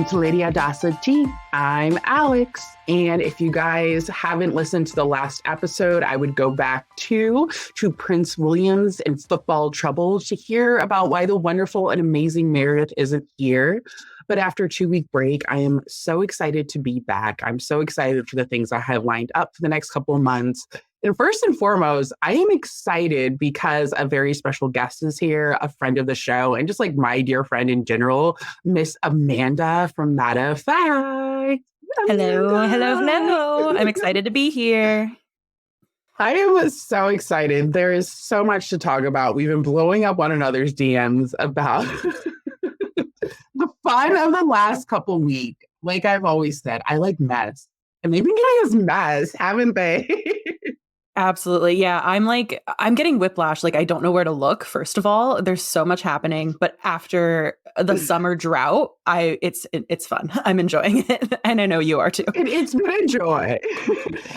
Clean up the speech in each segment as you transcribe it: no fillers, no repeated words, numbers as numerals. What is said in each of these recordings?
to Lady Audaci-Tea. I'm Alex. And if you guys haven't listened to the last episode, I would go back to Prince William's and football trouble to hear about why the wonderful and amazing Meredith isn't here. But after a 2-week break, I am so excited to be back. I'm so excited for the things I have lined up for the next couple of months. And first and foremost, I am excited because a very special guest is here, a friend of the show, and just like my dear friend in general, Miss Amanda from Matter of Fact. Hello. I'm excited to be here. I am so excited. There is so much to talk about. We've been blowing up one another's DMs about the fun of the last couple weeks. Like I've always said, I like mess. And they've been getting us mess, haven't they? Absolutely. Yeah. I'm getting whiplash. Like, I don't know where to look. First of all, there's so much happening, but after the summer drought, it's fun. I'm enjoying it. And I know you are too. It's been a joy.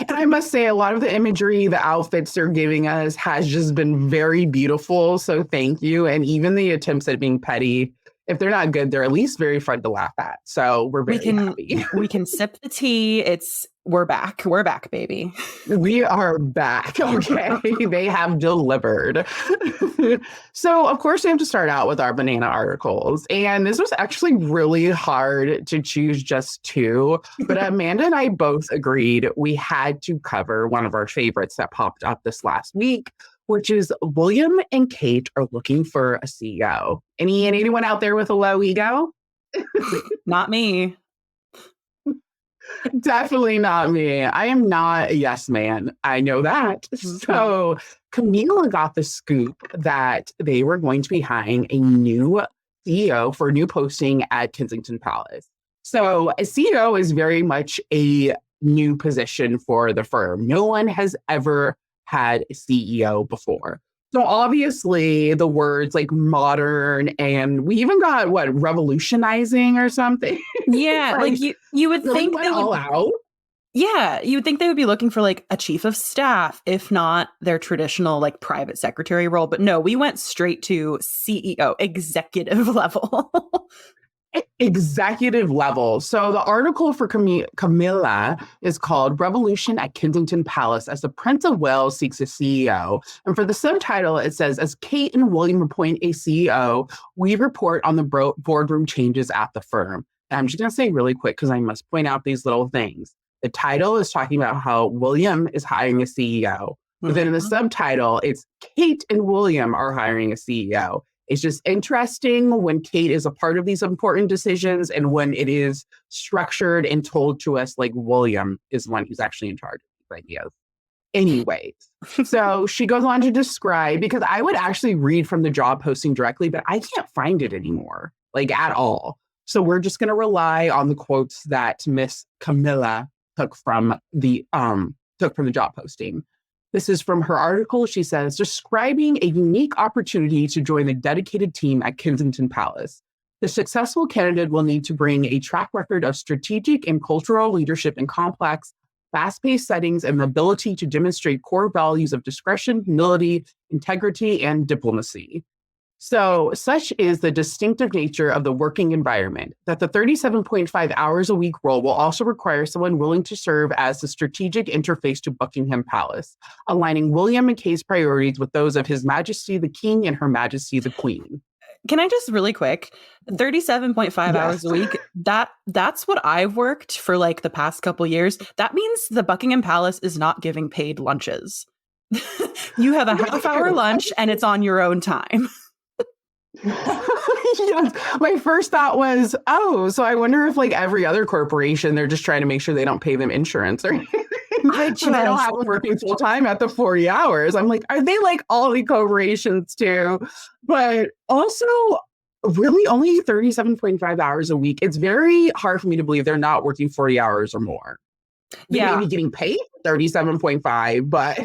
And I must say a lot of the imagery, the outfits they're giving us has just been very beautiful. So thank you. And even the attempts at being petty, if they're not good, they're at least very fun to laugh at. So we're very happy. We can sip the tea. We're back. We're back, baby. We are back. Okay. They have delivered. So, of course, we have to start out with our banana articles. And this was actually really hard to choose just two. But Amanda and I both agreed we had to cover one of our favorites that popped up this last week, which is William and Kate are looking for a CEO. Anyone out there with a low ego? Not me. Definitely not me. I am not a yes man. I know that. So Camilla got the scoop that they were going to be hiring a new CEO for a new posting at Kensington Palace. So a CEO is very much a new position for the firm. No one has ever had a CEO before. So obviously the words like modern, and we even got revolutionizing or something. Yeah, like you would really think went all out. Yeah, you would think they would be looking for like a chief of staff, if not their traditional like private secretary role. But no, we went straight to CEO, executive level. Executive level. So the article for Camilla is called Revolution at Kensington Palace as the Prince of Wales seeks a CEO. And for the subtitle, it says, as Kate and William appoint a CEO, we report on the boardroom changes at the firm. And I'm just going to say really quick, because I must point out these little things. The title is talking about how William is hiring a CEO. But then in the subtitle, it's Kate and William are hiring a CEO. It's just interesting when Kate is a part of these important decisions and when it is structured and told to us like William is the one who's actually in charge of these ideas. Anyways, so she goes on to describe, because I would actually read from the job posting directly, but I can't find it anymore, like at all. So we're just going to rely on the quotes that Miss Camilla took from the job posting. This is from her article. She says, describing a unique opportunity to join a dedicated team at Kensington Palace. The successful candidate will need to bring a track record of strategic and cultural leadership in complex, fast-paced settings and the ability to demonstrate core values of discretion, humility, integrity, and diplomacy. So such is the distinctive nature of the working environment that the 37.5 hours a week role will also require someone willing to serve as the strategic interface to Buckingham Palace, aligning William and Kate's priorities with those of His Majesty the King and Her Majesty the Queen. Can I just really quick, 37.5 hours a week, that's what I've worked for like the past couple years. That means the Buckingham Palace is not giving paid lunches. You have a half-hour lunch and it's on your own time. Yes. My first thought was, so I wonder if like every other corporation, they're just trying to make sure they don't pay them insurance or anything. So they don't have them working full time at the 40 hours. I'm like, are they like all the corporations too? But also really only 37.5 hours a week. It's very hard for me to believe they're not working 40 hours or more. They may be getting paid 37.5, but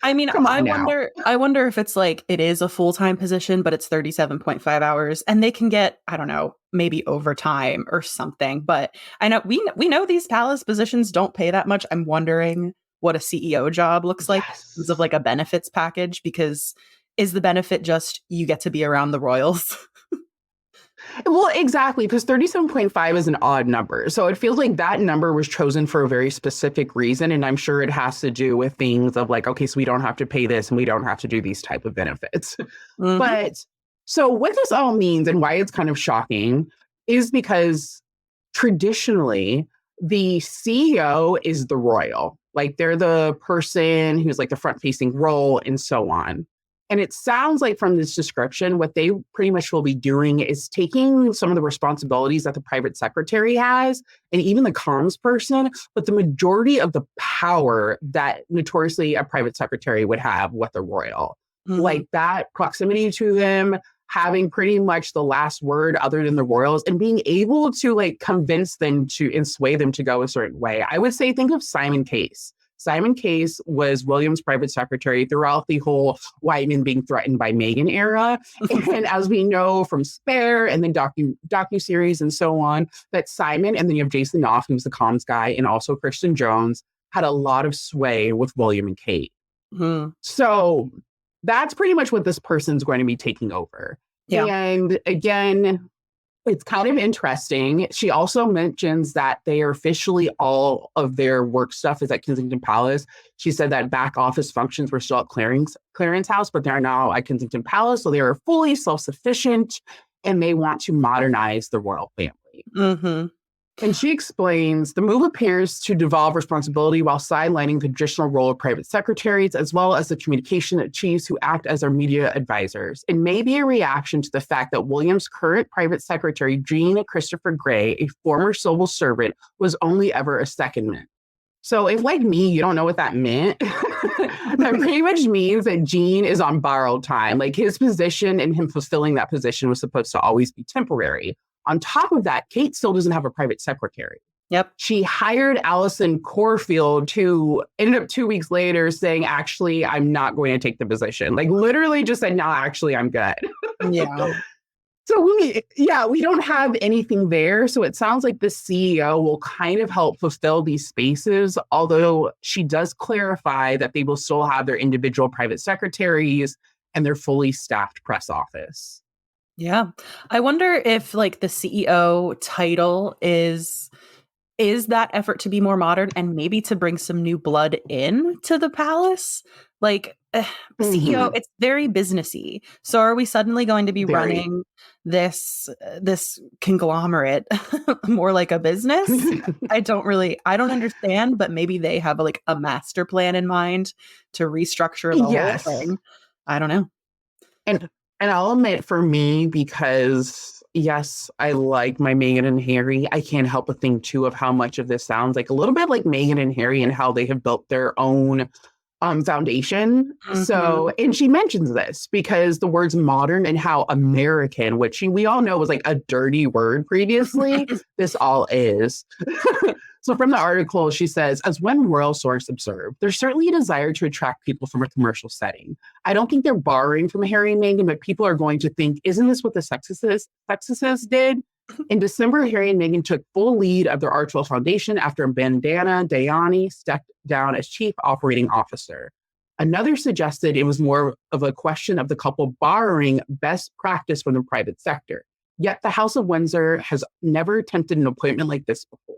I mean, I wonder if it's like it is a full-time position, but it's 37.5 hours and they can get, I don't know, maybe overtime or something. But I know we know these palace positions don't pay that much. I'm wondering what a CEO job looks like in terms of like a benefits package, because is the benefit just you get to be around the royals? Well, exactly, because 37.5 is an odd number. So it feels like that number was chosen for a very specific reason. And I'm sure it has to do with things of like, okay, so we don't have to pay this and we don't have to do these type of benefits. Mhm. But so what this all means and why it's kind of shocking is because traditionally the CEO is the royal. Like they're the person who's like the front facing role and so on. And it sounds like from this description, what they pretty much will be doing is taking some of the responsibilities that the private secretary has and even the comms person, but the majority of the power that notoriously a private secretary would have with the royal. Mhm. Like that proximity to them, having pretty much the last word other than the royals and being able to like convince them to and sway them to go a certain way. I would say, think of Simon Case. Simon Case was William's private secretary throughout the whole white men being threatened by Meghan era. And as we know from Spare and then docu-series and so on, that Simon, and then you have Jason Knopf, who's the comms guy, and also Kristen Jones, had a lot of sway with William and Kate. Mhm. So that's pretty much what this person's going to be taking over. Yeah. And again, it's kind of interesting. She also mentions that they are officially all of their work stuff is at Kensington Palace. She said that back office functions were still at Clarence House, but they're now at Kensington Palace. So they are fully self-sufficient and they want to modernize the royal family. Mhm. And she explains the move appears to devolve responsibility while sidelining the traditional role of private secretaries, as well as the communication chiefs who act as our media advisors. It may be a reaction to the fact that William's current private secretary, Jean Christopher Gray, a former civil servant, was only ever a secondman. So if, like me, you don't know what that meant, that pretty much means that Jean is on borrowed time. Like his position and him fulfilling that position was supposed to always be temporary. On top of that, Kate still doesn't have a private secretary. Yep. She hired Alison Corfield, who ended up 2 weeks later saying, actually, I'm not going to take the position. Like literally just said, no, actually, I'm good. Yeah. So we don't have anything there. So it sounds like the CEO will kind of help fulfill these spaces, although she does clarify that they will still have their individual private secretaries and their fully staffed press office. Yeah. I wonder if like the CEO title is that effort to be more modern and maybe to bring some new blood in to the palace? Like CEO, it's very businessy. So are we suddenly going to be running this conglomerate more like a business? I don't understand, but maybe they have like a master plan in mind to restructure the whole thing. I don't know. And I'll admit for me, because yes, I like my Meghan and Harry, I can't help but think too of how much of this sounds like a little bit like Meghan and Harry and how they have built their own foundation. Mhm. So, and she mentions this because the words modern and how American, which we all know was like a dirty word previously, this all is. So from the article, she says, as one royal source observed, there's certainly a desire to attract people from a commercial setting. I don't think they're borrowing from Harry and Meghan, but people are going to think, isn't this what the Successes did? In December, Harry and Meghan took full lead of their Archwell Foundation after Bandana Dayani stepped down as chief operating officer. Another suggested it was more of a question of the couple borrowing best practice from the private sector. Yet the House of Windsor has never attempted an appointment like this before.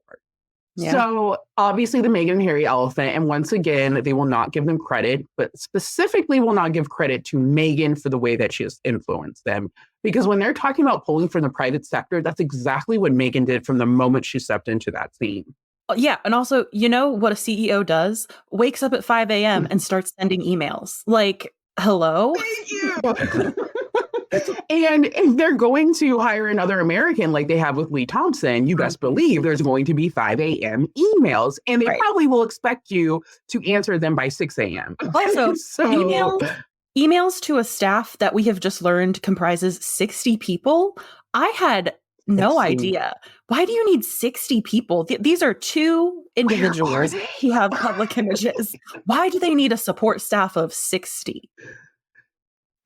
Yeah. So obviously the Meghan and Harry elephant, and once again, they will not give them credit, but specifically will not give credit to Meghan for the way that she has influenced them. Because when they're talking about pulling from the private sector, that's exactly what Meghan did from the moment she stepped into that scene. Yeah. And also, you know what a CEO does? Wakes up at 5 a.m. and starts sending emails. Like, hello? Thank you. And if they're going to hire another American like they have with Lee Thompson, you best believe there's going to be 5 a.m. emails. And they probably will expect you to answer them by 6 a.m. Also, emails to a staff that we have just learned comprises 60 people. I had no idea. Why do you need 60 people? These are two individuals who have public images. Why do they need a support staff of 60?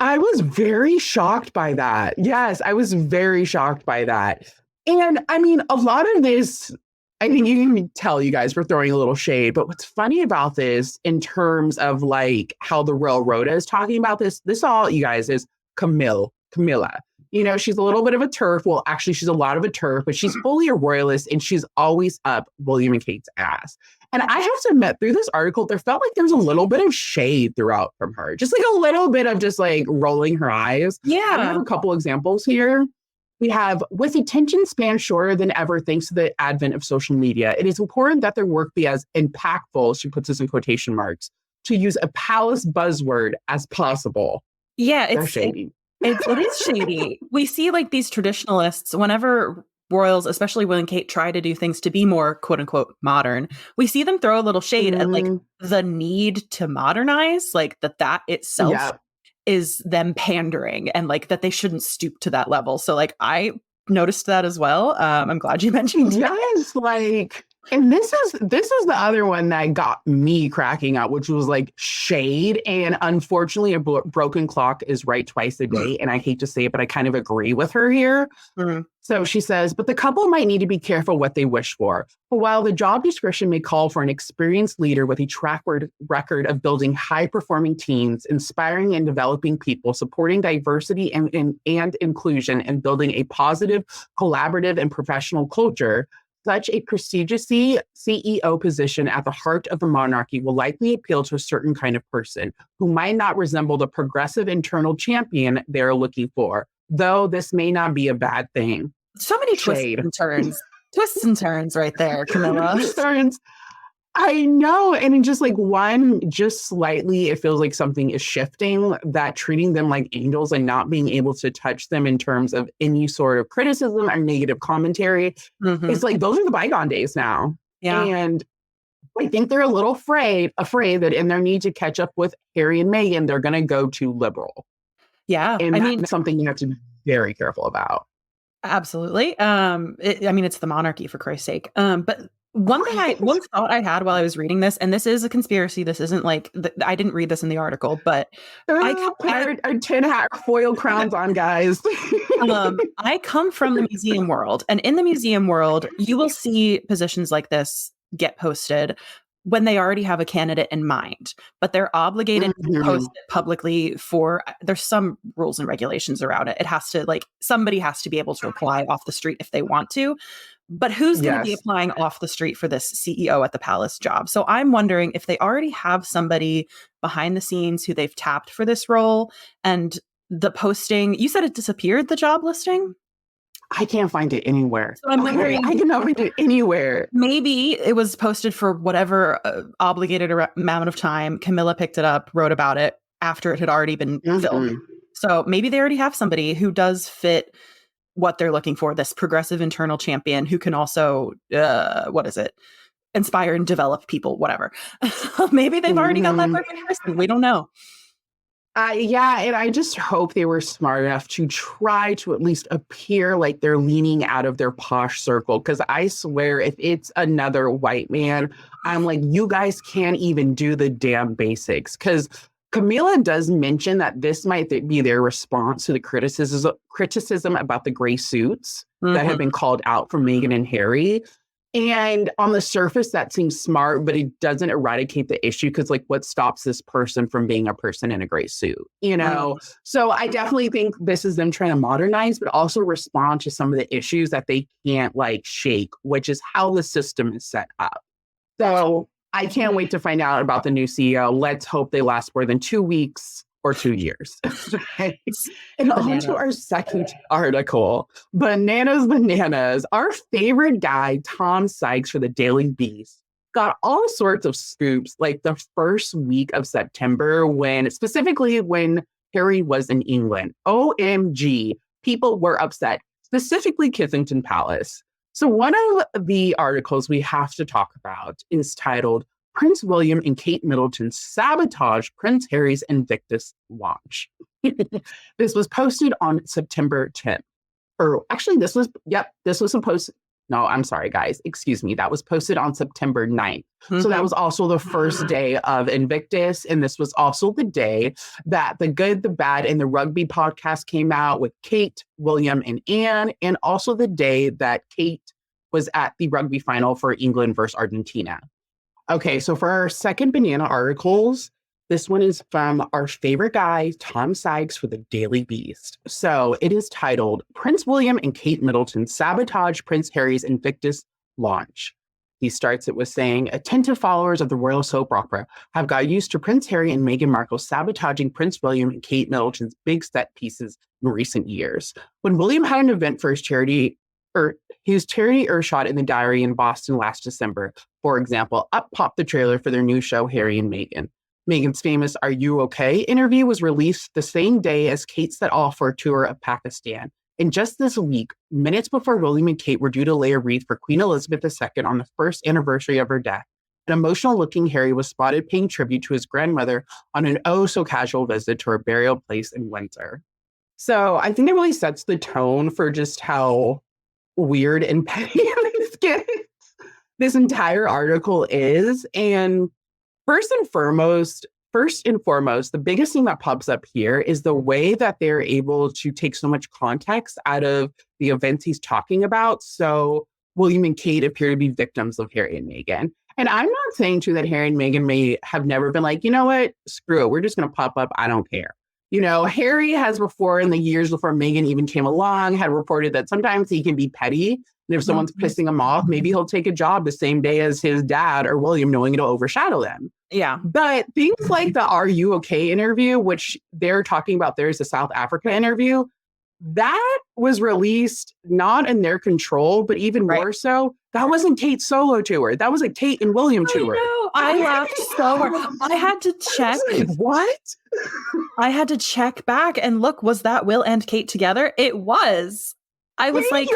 I was very shocked by that. Yes, I was very shocked by that. And I mean, a lot of this, I think you can tell you guys were throwing a little shade, but what's funny about this in terms of like how the Royal Rota is talking about this all, you guys, is Camilla. You know, she's a little bit of a turf. Well, actually, she's a lot of a turf, but she's fully a royalist and she's always up William and Kate's ass. And I have to admit, through this article, there felt like there was a little bit of shade throughout from her. Just like a little bit of just like rolling her eyes. Yeah. I have a couple examples here. We have, with attention span shorter than ever thanks to the advent of social media, it is important that their work be as impactful, she puts this in quotation marks, to use a palace buzzword as possible. Yeah, it's shady. It is shady. We see like these traditionalists, whenever royals, especially Will and Kate, try to do things to be more quote unquote modern, we see them throw a little shade at like the need to modernize, like that itself is them pandering and like that they shouldn't stoop to that level. So like I noticed that as well. I'm glad you mentioned that. Yes, like, and this is the other one that got me cracking up, which was like shade. And unfortunately, a broken clock is right twice a day. And I hate to say it, but I kind of agree with her here. Mm-hmm. So she says, but the couple might need to be careful what they wish for. But while the job description may call for an experienced leader with a track record of building high-performing teams, inspiring and developing people, supporting diversity and inclusion, and building a positive, collaborative, and professional culture, such a prestigious CEO position at the heart of the monarchy will likely appeal to a certain kind of person who might not resemble the progressive internal champion they're looking for, though this may not be a bad thing. So many twists and turns. Twists and turns right there, Camilla. Turns. I know. And just like one, just slightly, it feels like something is shifting, that treating them like angels and not being able to touch them in terms of any sort of criticism or negative commentary. Mm-hmm. It's like, those are the bygone days now. Yeah. And I think they're a little afraid that in their need to catch up with Harry and Meghan, they're going to go too liberal. Yeah. And that's something you have to be very careful about. Absolutely. It's the monarchy, for Christ's sake. But one thought I had while I was reading this, and this is a conspiracy. This isn't like, I didn't read this in the article, but our tin hat foil crowns on, guys. I come from the museum world, and in the museum world, you will see positions like this get posted when they already have a candidate in mind, but they're obligated to post it publicly there's some rules and regulations around it. It has to, like, somebody has to be able to apply off the street if they want to, but who's going to be applying off the street for this CEO at the palace job? So I'm wondering if they already have somebody behind the scenes who they've tapped for this role, and the posting, you said it disappeared, the job listing? I can't find it anywhere. So I'm wondering, I cannot find it anywhere. Maybe it was posted for whatever obligated amount of time. Camilla picked it up, wrote about it after it had already been filmed. So maybe they already have somebody who does fit what they're looking for, this progressive internal champion who can also, inspire and develop people, whatever. Maybe they've already got that person. We don't know. And I just hope they were smart enough to try to at least appear like they're leaning out of their posh circle. Because I swear, if it's another white man, I'm like, you guys can't even do the damn basics. Because Camilla does mention that this might be their response to the criticism about the gray suits that have been called out from Meghan and Harry. And on the surface, that seems smart, but it doesn't eradicate the issue, because like, what stops this person from being a person in a gray suit, you know? So I definitely think this is them trying to modernize, but also respond to some of the issues that they can't like shake, which is how the system is set up. So I can't wait to find out about the new CEO. Let's hope they last more than 2 weeks or 2 years. Right? And on to our second article, Bananas. Our favorite guy, Tom Sykes for the Daily Beast, got all sorts of scoops like the first week of September, specifically when Harry was in England. OMG, people were upset, specifically Kensington Palace. So one of the articles we have to talk about is titled, Prince William and Kate Middleton Sabotage Prince Harry's Invictus Launch. This was posted on September 10th. That was posted on September 9th. So that was also the first day of Invictus. And this was also the day that The Good, the Bad, and the Rugby podcast came out with Kate, William, and Anne. And also the day that Kate was at the rugby final for England versus Argentina. Okay, so for our second banana articles, This one is from our favorite guy, Tom Sykes, for the Daily Beast. So it is titled, Prince William and Kate Middleton Sabotage Prince Harry's Invictus Launch. He starts it with saying, attentive followers of the royal soap opera have got used to Prince Harry and Meghan Markle sabotaging Prince William and Kate Middleton's big set pieces in recent years. When William had an event for his charity Earthshot in the Diary in Boston last December, for example, up popped the trailer for their new show, Harry and Meghan. Meghan's famous Are You Okay interview was released the same day as Kate set off for a tour of Pakistan. And just this week, minutes before William and Kate were due to lay a wreath for Queen Elizabeth II on the first anniversary of her death, an emotional-looking Harry was spotted paying tribute to his grandmother on an oh-so-casual visit to her burial place in Windsor. So I think it really sets the tone for just how weird and petty this entire article is. And First and foremost, the biggest thing that pops up here is the way that they're able to take so much context out of the events he's talking about. So William and Kate appear to be victims of Harry and Meghan. And I'm not saying, too, that Harry and Meghan may have never been like, you know what, screw it, we're just going to pop up, I don't care. You know, Harry has before, in the years before Meghan even came along, had reported that sometimes he can be petty. And if someone's pissing him off, maybe he'll take a job the same day as his dad or William, knowing it'll overshadow them. Yeah. But things like the Are You Okay interview, which they're talking about, there's a South Africa interview, that was released not in their control, but even more so, that wasn't Kate's solo tour. That was a Kate and William tour. I laughed so hard. I had to check. What? I had to check back and look, was that Will and Kate together? It was. I was like,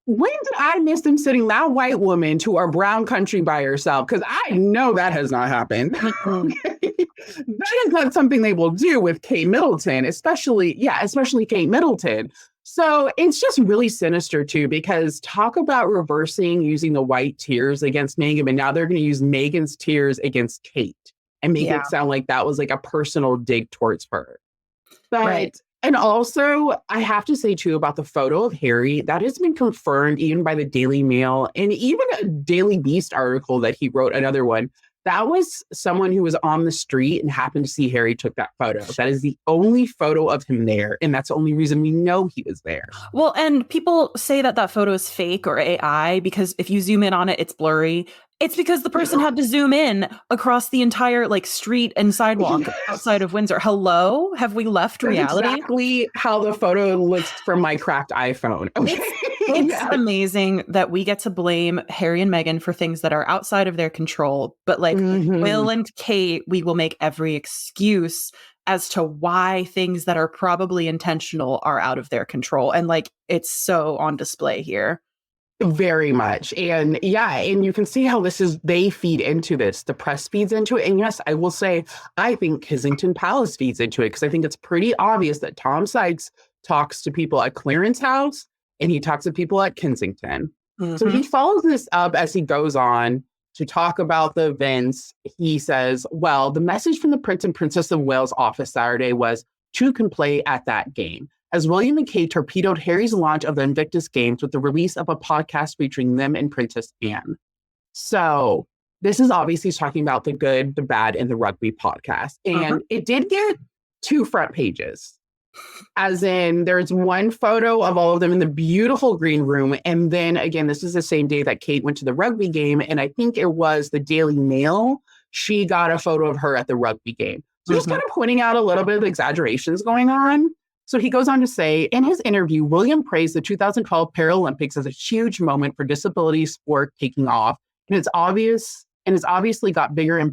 when did I miss them sitting that white woman to our brown country by herself? Because I know that has not happened. That is not something they will do with Kate Middleton, especially Kate Middleton. So it's just really sinister, too, because talk about reversing using the white tears against Meghan, but now they're going to use Meghan's tears against Kate and make it sound like that was like a personal dig towards her. But and also, I have to say, too, about the photo of Harry, that has been confirmed even by the Daily Mail and even a Daily Beast article that he wrote, another one. That was someone who was on the street and happened to see Harry took that photo. That is the only photo of him there. And that's the only reason we know he was there. Well, and people say that that photo is fake or AI because if you zoom in on it, it's blurry. It's because the person had to zoom in across the entire street and sidewalk outside of Windsor. Hello? Have we left reality? That's exactly how the photo looks from my cracked iPhone. Okay. It's amazing that we get to blame Harry and Meghan for things that are outside of their control. But Will and Kate, we will make every excuse as to why things that are probably intentional are out of their control. And it's so on display here. Very much. And and you can see how they feed into this. The press feeds into it. And yes, I will say, I think Kensington Palace feeds into it because I think it's pretty obvious that Tom Sykes talks to people at Clarence House and he talks to people at Kensington. Mm-hmm. So he follows this up as he goes on to talk about the events. He says, well, the message from the Prince and Princess of Wales office Saturday was, two can play at that game. As William and Kate torpedoed Harry's launch of the Invictus Games with the release of a podcast featuring them and Princess Anne. So this is obviously talking about the good, the bad, and the rugby podcast. And it did get 2 front pages. As in, there's one photo of all of them in the beautiful green room. And then again, this is the same day that Kate went to the rugby game. And I think it was the Daily Mail. She got a photo of her at the rugby game. So just kind of pointing out a little bit of exaggerations going on. So he goes on to say, in his interview, William praised the 2012 Paralympics as a huge moment for disability sport taking off. And it's obviously got bigger and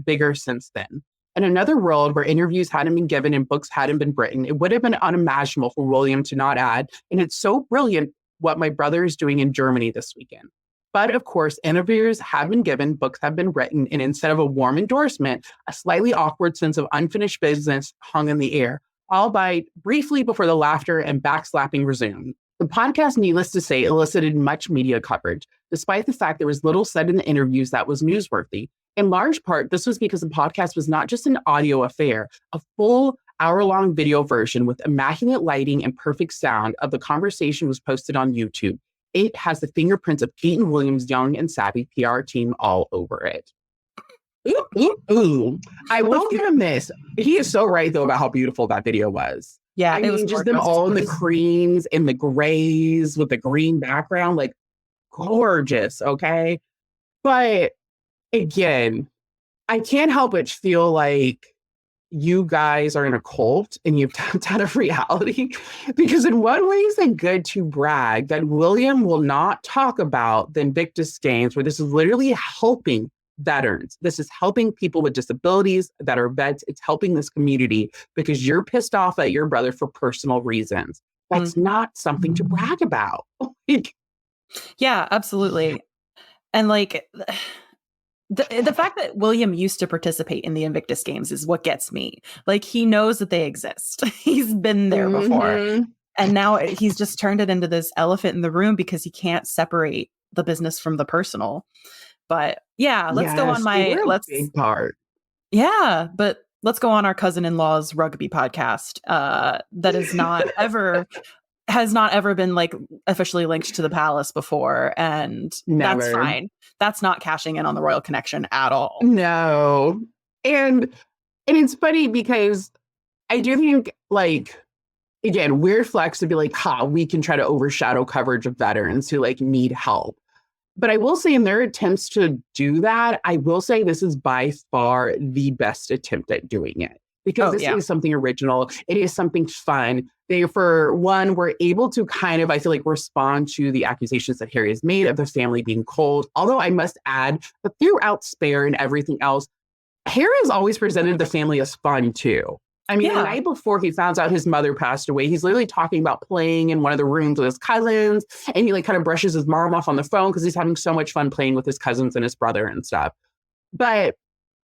bigger since then. In another world where interviews hadn't been given and books hadn't been written, it would have been unimaginable for William to not add, and it's so brilliant what my brother is doing in Germany this weekend. But of course, interviews have been given, books have been written, and instead of a warm endorsement, a slightly awkward sense of unfinished business hung in the air, albeit briefly before the laughter and backslapping resumed. The podcast, needless to say, elicited much media coverage, despite the fact there was little said in the interviews that was newsworthy. In large part, this was because the podcast was not just an audio affair. A full hour-long video version with immaculate lighting and perfect sound of the conversation was posted on YouTube. It has the fingerprints of Kate and William's young and savvy PR team all over it. Ooh. I will give him this. He is so right, though, about how beautiful that video was. Yeah, I mean, just them all in the creams and the grays with the green background, like gorgeous, okay? But again, I can't help but feel like you guys are in a cult and you've tapped out of reality. Because in one way, it's good to brag that William will not talk about the Invictus Games, where this is literally helping veterans. This is helping people with disabilities that are vets. It's helping this community because you're pissed off at your brother for personal reasons. That's not something to brag about. Yeah, absolutely. And like the fact that William used to participate in the Invictus Games is what gets me. Like, he knows that they exist. He's been there before. And now he's just turned it into this elephant in the room because he can't separate the business from the personal. But yeah, let's go on big part. Yeah, but let's go on our cousin-in-law's rugby podcast that is has not ever been like officially linked to the palace before, and that's fine. That's not cashing in on the royal connection at all. No. And it's funny because I do think, like, again, weird flex to be like, we can try to overshadow coverage of veterans who like need help. But I will say, in their attempts to do that, I will say this is by far the best attempt at doing it. Because this is something original. It is something fun. They, for one, were able to kind of, I feel like, respond to the accusations that Harry has made of the family being cold. Although I must add that throughout Spare and everything else, Harry has always presented the family as fun, too. I mean, the night before he found out his mother passed away, he's literally talking about playing in one of the rooms with his cousins. And he like kind of brushes his mom off on the phone because he's having so much fun playing with his cousins and his brother and stuff. But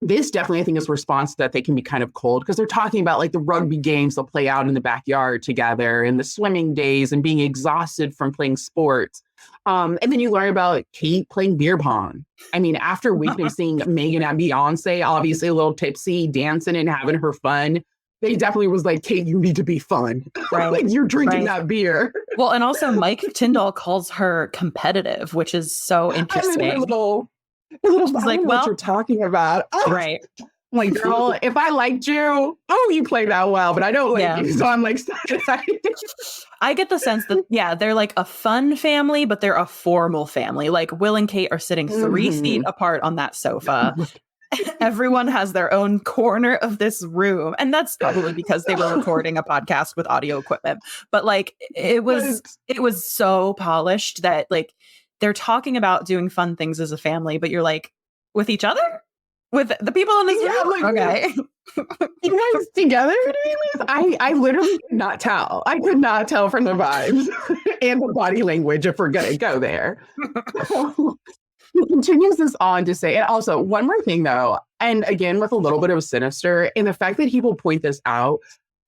this definitely, I think, is a response that they can be kind of cold because they're talking about like the rugby games they'll play out in the backyard together and the swimming days and being exhausted from playing sports. And then you learn about Kate playing beer pong. I mean, after witnessing Meghan and Beyonce, obviously a little tipsy, dancing and having her fun, they definitely was like, Kate, you need to be fun. Right. Like, you're drinking that beer. Well, and also Mike Tyndall calls her competitive, which is so interesting. I mean, she's like, what you're talking about. Right. I'm like, girl, if I liked you, you play that well, but I don't like you. So I'm like, I get the sense that, they're like a fun family, but they're a formal family. Like, Will and Kate are sitting 3 feet apart on that sofa. Everyone has their own corner of this room. And that's probably because they were recording a podcast with audio equipment. But like, it was so polished that like, they're talking about doing fun things as a family, but you're like, with each other? With the people in this room? Like, okay. You guys together doing this? I literally could not tell. I could not tell from the vibes and the body language if we're going to go there. He continues this on to say, and also one more thing though, and again, with a little bit of a sinister, and the fact that he will point this out,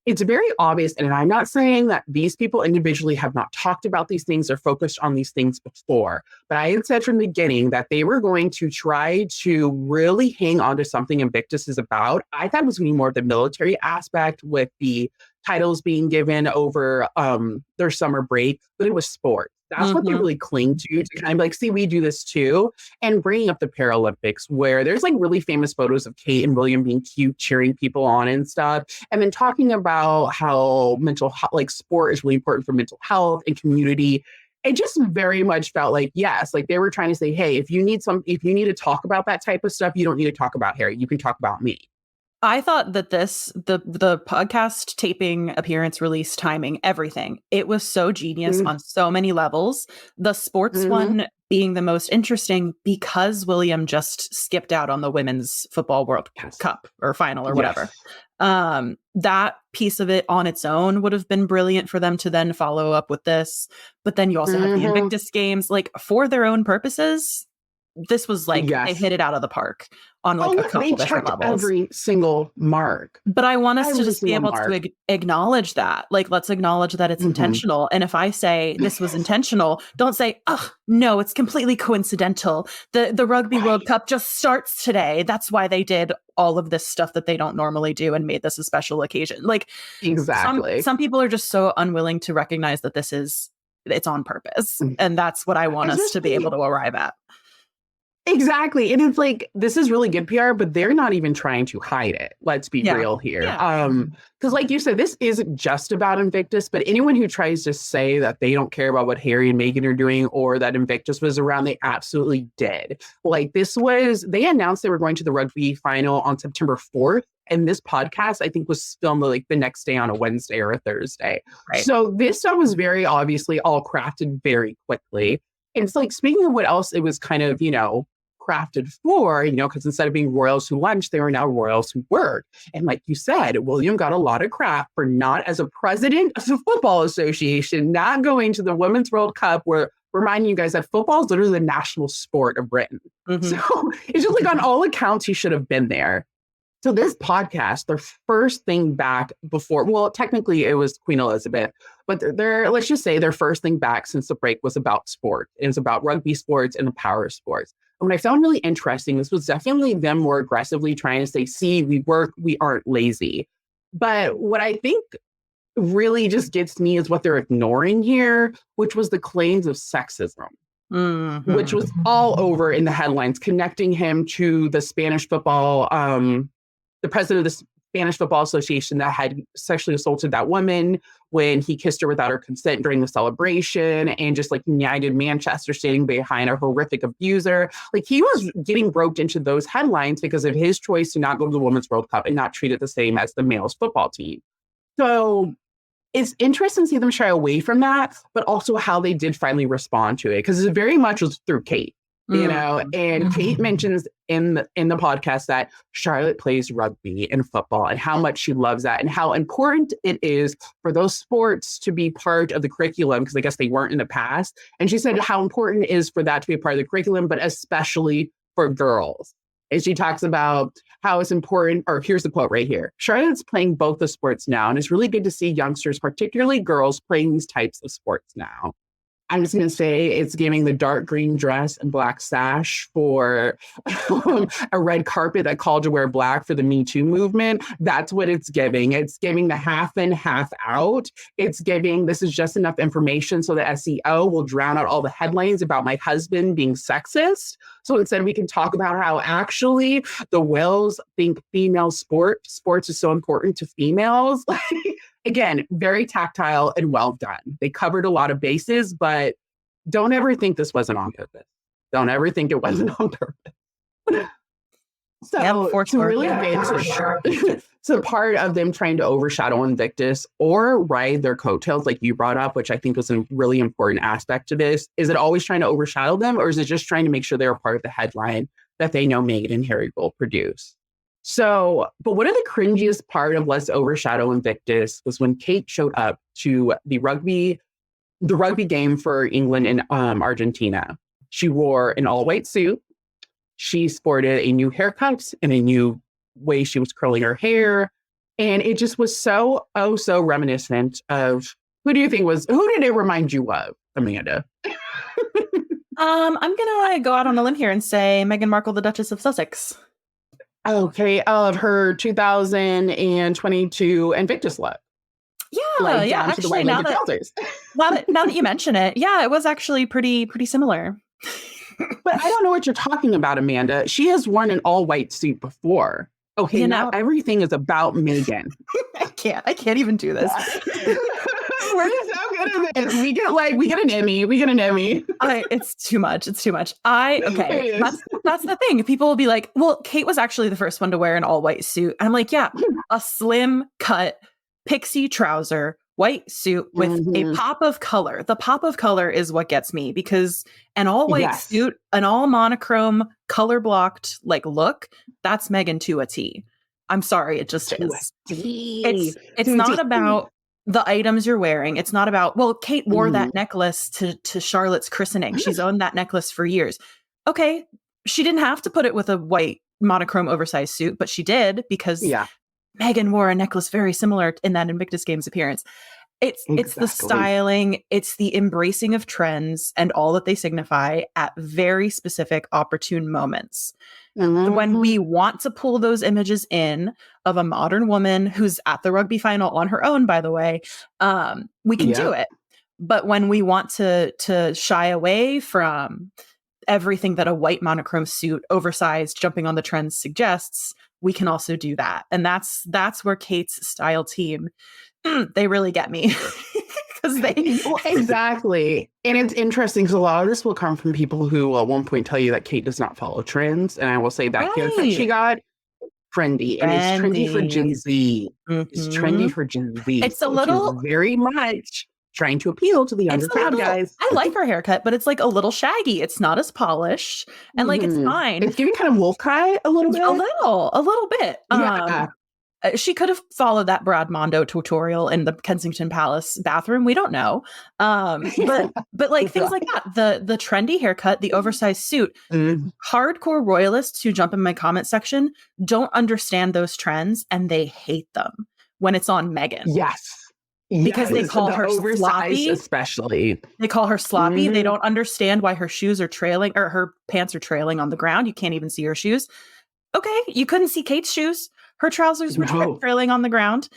it's very obvious, and I'm not saying that these people individually have not talked about these things or focused on these things before, but I had said from the beginning that they were going to try to really hang on to something Invictus is about. I thought it was going to be more of the military aspect with the titles being given over their summer break, but it was sport. That's what they really cling to kind of like, see, we do this too. And bringing up the Paralympics where there's like really famous photos of Kate and William being cute, cheering people on and stuff. And then talking about how like sport is really important for mental health and community. It just very much felt like, yes, like they were trying to say, hey, if you need to talk about that type of stuff, you don't need to talk about Harry. You can talk about me. I thought that the podcast taping, appearance, release, timing, everything, it was so genius on so many levels. The sports one being the most interesting because William just skipped out on the Women's Football World Cup or final or whatever. That piece of it on its own would have been brilliant for them to then follow up with this. But then you also have the Invictus Games, like for their own purposes. This was like, they hit it out of the park on like a couple different levels. Every single mark. But I want us to just be able to acknowledge that. Like, let's acknowledge that it's intentional. And if I say this was intentional, don't say, oh, no, it's completely coincidental. The Rugby World Cup just starts today. That's why they did all of this stuff that they don't normally do and made this a special occasion. Like, exactly. Some people are just so unwilling to recognize that it's on purpose. And that's what I want us to be able to arrive at. Exactly. And it's like, this is really good PR, but they're not even trying to hide it. Let's be real here. Because like you said, this isn't just about Invictus, but anyone who tries to say that they don't care about what Harry and Meghan are doing or that Invictus was around, they absolutely did. Like they announced they were going to the rugby final on September 4th. And this podcast, I think, was filmed like the next day on a Wednesday or a Thursday. Right. So this stuff was very obviously all crafted very quickly. And it's like, speaking of what else it was kind of, crafted for, because instead of being royals who lunch, they were now royals who work. And like you said, William got a lot of crap for not, as a president of the Football Association, not going to the Women's World Cup, where reminding you guys that football is literally the national sport of Britain. Mm-hmm. So it's just like on all accounts, he should have been there. So this podcast, their first thing back before, well, technically it was Queen Elizabeth, but let's just say their first thing back since the break was about sport. It was about rugby sports and the power sports. And what I found really interesting, this was definitely them more aggressively trying to say, see, we work, we aren't lazy. But what I think really just gets me is what they're ignoring here, which was the claims of sexism. Mm-hmm. Which was all over in the headlines, connecting him to the Spanish football, the president of the Spanish Football Association that had sexually assaulted that woman when he kissed her without her consent during the celebration, and just like United Manchester standing behind a horrific abuser. Like, he was getting roped into those headlines because of his choice to not go to the Women's World Cup and not treat it the same as the male's football team. So it's interesting to see them shy away from that, but also how they did finally respond to it, because it very much was through Kate. And Kate mentions in the podcast that Charlotte plays rugby and football and how much she loves that and how important it is for those sports to be part of the curriculum, because I guess they weren't in the past. And she said how important it is for that to be a part of the curriculum, but especially for girls. And she talks about how it's important, or here's the quote right here. Charlotte's playing both the sports now, and it's really good to see youngsters, particularly girls, playing these types of sports now. I'm just going to say it's giving the dark green dress and black sash for a red carpet that called to wear black for the Me Too movement. That's what it's giving. It's giving the half in, half out. It's giving, this is just enough information so the SEO will drown out all the headlines about my husband being sexist. So instead we can talk about how actually the Wells think female sports is so important to females. Again, very tactile and well done. They covered a lot of bases, but don't ever think this wasn't on purpose. Don't ever think it wasn't on purpose. So to really advance so part of them trying to overshadow Invictus or ride their coattails, like you brought up, which I think was a really important aspect to this, is it always trying to overshadow them, or is it just trying to make sure they're a part of the headline that they know Meghan and Harry will produce? So, but one of the cringiest part of Let's Overshadow Invictus was when Kate showed up to the rugby game for England and Argentina. She wore an all-white suit. She sported a new haircut and a new way she was curling her hair. And it just was so reminiscent of, who did it remind you of, Amanda? I'm going to go out on a limb here and say Meghan Markle, the Duchess of Sussex. Okay, of her 2022 Invictus look. Yeah, actually, now that you mention it, yeah, it was actually pretty similar. But I don't know what you're talking about, Amanda. She has worn an all-white suit before. Okay, now everything is about Meghan. I can't even do this. We're just so good at this. We get an Emmy. It's too much. That's the thing. People will be like, well, Kate was actually the first one to wear an all white suit. I'm like, yeah, a slim cut pixie trouser, white suit with a pop of color. The pop of color is what gets me, because an all white suit, an all monochrome color blocked look, that's Meghan to a T. I'm sorry. It just is. It's not about the items you're wearing. It's not about, well, Kate wore that necklace to Charlotte's christening. She's owned that necklace for years. Okay. She didn't have to put it with a white monochrome oversized suit, but she did, because Meghan wore a necklace very similar in that Invictus Games appearance. It's the styling, it's the embracing of trends and all that they signify at very specific opportune moments. Mm-hmm. When we want to pull those images in of a modern woman who's at the rugby final on her own, by the way, we can do it. But when we want to shy away from everything that a white monochrome suit, oversized, jumping on the trends suggests, we can also do that. And that's where Kate's style team, they really get me. Because they Well, exactly. And it's interesting because a lot of this will come from people who will at one point tell you that Kate does not follow trends. And I will say that gift that she got, trendy. And it's trendy for Gen Z. It's trendy for Gen Z. It's a little very much trying to appeal to the younger crowd, guys. I like her haircut, but it's like a little shaggy. It's not as polished. And like, it's fine. It's giving kind of wolf eye a little bit. A little bit. Yeah. She could have followed that Brad Mondo tutorial in the Kensington Palace bathroom. We don't know. But like things like that, the trendy haircut, the oversized suit, hardcore royalists who jump in my comment section don't understand those trends and they hate them when it's on Meghan. Yes. Because they call her sloppy, especially. They call her sloppy. They don't understand why her shoes are trailing or her pants are trailing on the ground. You can't even see her shoes. Okay, you couldn't see Kate's shoes. Her trousers were trailing on the ground.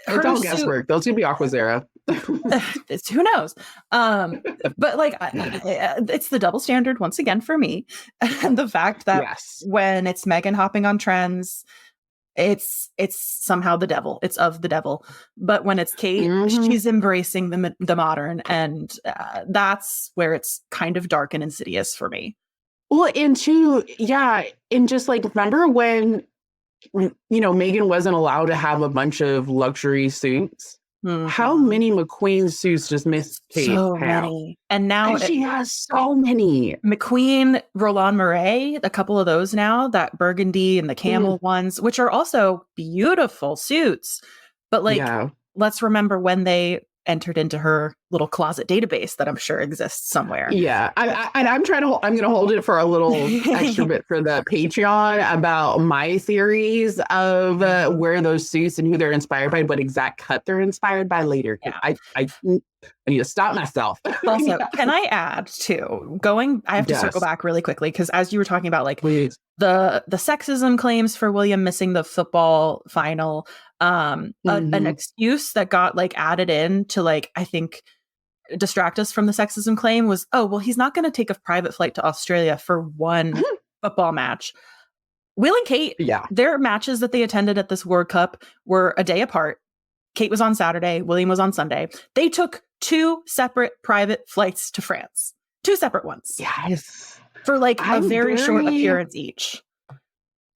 It's all guesswork. Those could be Aquazera. Who knows? But like, it's the double standard once again for me. And the fact that when it's Meghan hopping on trends, it's somehow the devil. It's of the devil. But when it's Kate, she's embracing the modern, and that's where it's kind of dark and insidious for me. Well, and just like, remember when, Meghan wasn't allowed to have a bunch of luxury suits? How many McQueen suits just Miss Kate so have? Many. And now she has so many. McQueen, Roland Mouret, a couple of those now, that burgundy and the camel ones, which are also beautiful suits. But like, let's remember when they entered into her little closet database that I'm sure exists somewhere. Yeah. I'm going to hold it for a little extra bit for the Patreon about my theories of where those suits and who they're inspired by, what exact cut they're inspired by later. Yeah. I need to stop myself. Also, can I add too, I have to circle back really quickly, because as you were talking about, like, please, the sexism claims for William missing the football final, an excuse that got like added in to like, I think, distract us from the sexism claim was, oh, well, he's not going to take a private flight to Australia for one football match. Will and Kate, their matches that they attended at this World Cup were a day apart. Kate was on Saturday, William was on Sunday. They took 2 separate private flights to France. 2 separate ones. Yes. For like a very short appearance each.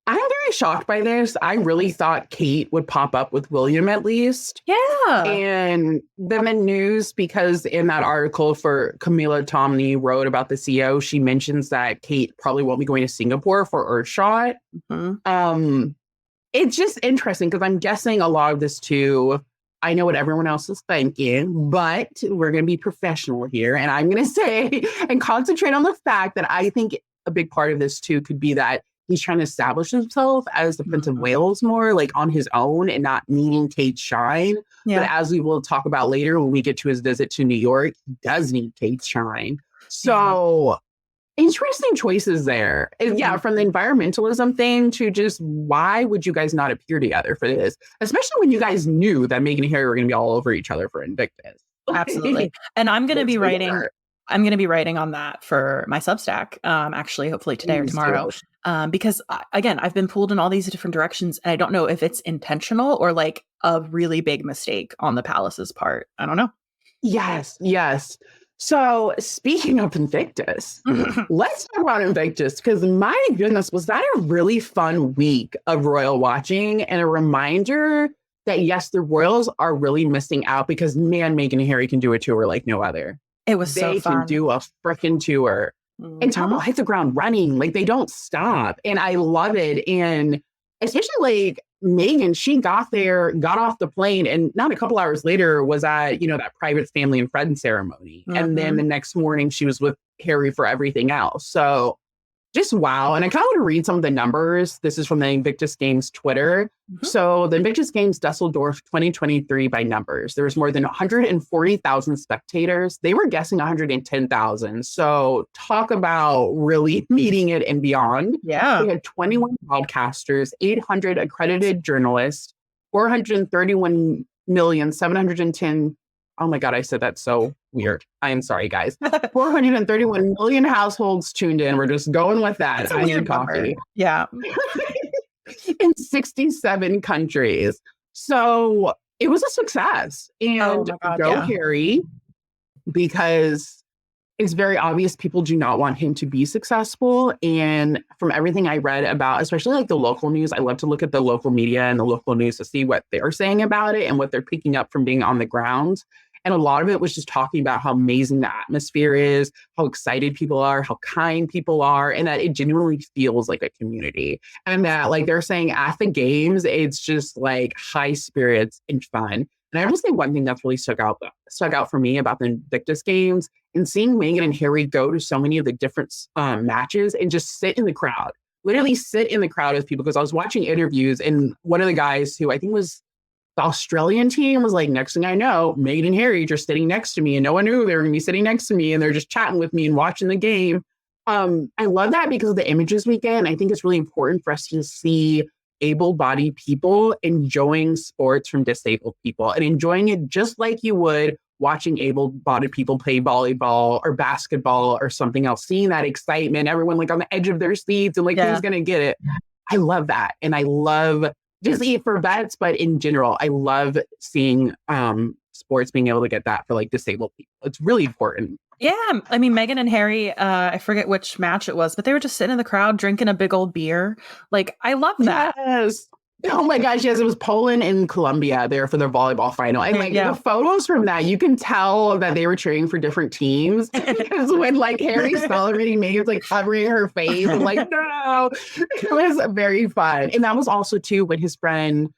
I'm very shocked by this. I really thought Kate would pop up with William at least. Yeah. And them in news, because in that article for Camilla Tominey wrote about the CEO, she mentions that Kate probably won't be going to Singapore for Earthshot. It's just interesting because I'm guessing a lot of this too, I know what everyone else is thinking, but we're going to be professional here. And I'm going to say and concentrate on the fact that I think a big part of this too could be that he's trying to establish himself as the Prince of Wales more, like on his own and not needing Kate's shine. Yeah. But as we will talk about later when we get to his visit to New York, he does need Kate's shine. So interesting choices there. And from the environmentalism thing to just why would you guys not appear together for this? Especially when you guys knew that Meghan and Harry were going to be all over each other for Invictus. Absolutely. And I'm going to be writing... I'm going to be writing on that for my Substack, actually, hopefully today or tomorrow. Because, again, I've been pulled in all these different directions, and I don't know if it's intentional or like a really big mistake on the palace's part. I don't know. Yes. So speaking of Invictus, let's talk about Invictus, because my goodness, was that a really fun week of royal watching and a reminder that, yes, the royals are really missing out because, man, Meghan and Harry can do a tour like no other. It was so fun. They can do a freaking tour. And Tom will hit the ground running. Like, they don't stop. And I love it. And especially, like, Meghan, she got there, got off the plane, and not a couple hours later was at, that private family and friend ceremony. And then the next morning, she was with Harry for everything else. So just wow. And I kind of want to read some of the numbers. This is from the Invictus Games Twitter. So the Invictus Games Dusseldorf 2023 by numbers. There was more than 140,000 spectators. They were guessing 110,000. So talk about really meeting it and beyond. Yeah. We had 21 broadcasters, 800 accredited journalists, 431,710 Oh my God, I said that so weird. I am sorry, guys. 431 million households tuned in. We're just going with that. That's a weird coffee. Yeah. In 67 countries. So it was a success. And Harry, because it's very obvious people do not want him to be successful. And from everything I read about, especially like the local news, I love to look at the local media and the local news to see what they're saying about it and what they're picking up from being on the ground. And a lot of it was just talking about how amazing the atmosphere is, how excited people are, how kind people are, and that it genuinely feels like a community. And that, like they're saying at the games, it's just like high spirits and fun. And I will say one thing that's really stuck out for me about the Invictus games and seeing Meghan and Harry go to so many of the different matches and just sit in the crowd, literally sit in the crowd with people. Because I was watching interviews and one of the guys who I think was the Australian team was like, next thing I know, Meghan and Harry just sitting next to me and no one knew they were going to be sitting next to me and they're just chatting with me and watching the game. I love that because of the images we get. And I think it's really important for us to see able-bodied people enjoying sports from disabled people and enjoying it just like you would watching able-bodied people play volleyball or basketball or something else, seeing that excitement, everyone like on the edge of their seats and like, who's going to get it? I love that. And I love just for vets, but in general, I love seeing sports being able to get that for like disabled people. It's really important. Yeah. I mean, Meghan and Harry, I forget which match it was, but they were just sitting in the crowd drinking a big old beer. Like, I love that. Yes. Oh my gosh, yes, it was Poland and Colombia there for their volleyball final. And like the photos from that, you can tell that they were cheering for different teams. Because when like Harry's celebrating, Meghan's like covering her face and like, no. It was very fun. And that was also too when his friend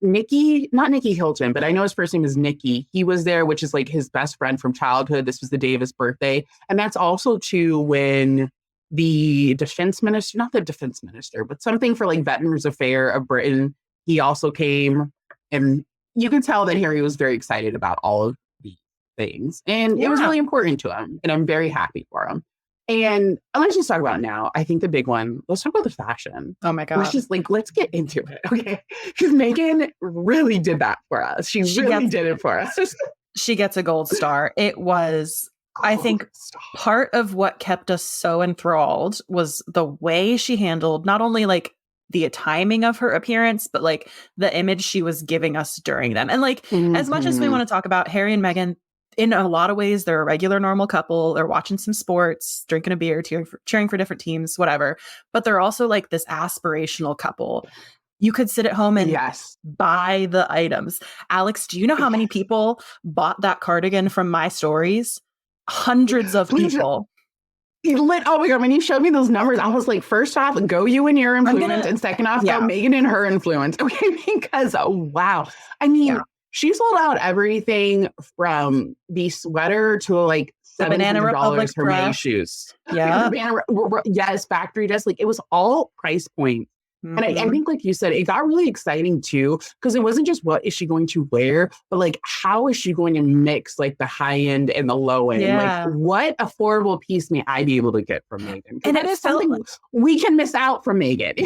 not Nikki Hilton, but I know his first name is Nikki. He was there, which is like his best friend from childhood. This was the day of his birthday. And that's also too when the defense minister, not the defense minister, but something for like Veterans Affairs of Britain, he also came. And you can tell that Harry was very excited about all of these things. And it was really important to him. And I'm very happy for him. And let's just talk about it now. I think the big one, let's talk about the fashion. Oh my God. Let's get into it. Okay. Because Meghan really did that for us. She really did it for us. She gets a gold star. It was, I think, part of what kept us so enthralled was the way she handled not only like the timing of her appearance, but like the image she was giving us during them. And like, as much as we want to talk about Harry and Meghan, in a lot of ways, they're a regular, normal couple. They're watching some sports, drinking a beer, cheering for different teams, whatever. But they're also like this aspirational couple. You could sit at home and buy the items. Alex, do you know how many people bought that cardigan from my stories? Hundreds of people. Oh my God, when you showed me those numbers, I was like, first off, go you and your influence. And second off, go Meghan and her influence. Okay, because wow. I mean, she sold out everything from the sweater to like $700 for May shoes. Yeah. Yes, factory dress. Like it was all price points. And I think, like you said, it got really exciting too, because it wasn't just what is she going to wear, but like how is she going to mix like the high end and the low end? Like what affordable piece may I be able to get from Meghan? And that is something we can miss out from Meghan.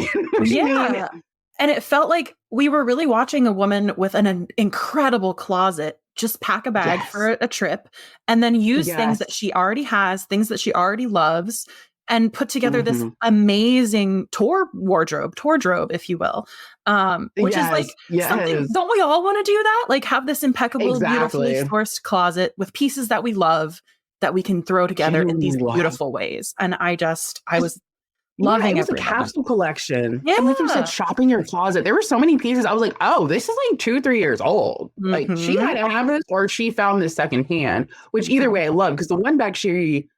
And it felt like we were really watching a woman with an incredible closet just pack a bag for a trip and then use things that she already has, things that she already loves, and put together this amazing tour wardrobe, if you will, which is like something, don't we all want to do that? Like have this impeccable, beautifully sourced closet with pieces that we love that we can throw together in these beautiful ways. And I was loving it. It was a capsule collection. Yeah. And like you said, shopping your closet. There were so many pieces. I was like, oh, this is like 2-3 years old. Like she had to have this or she found this secondhand, which either way I love because the one bag she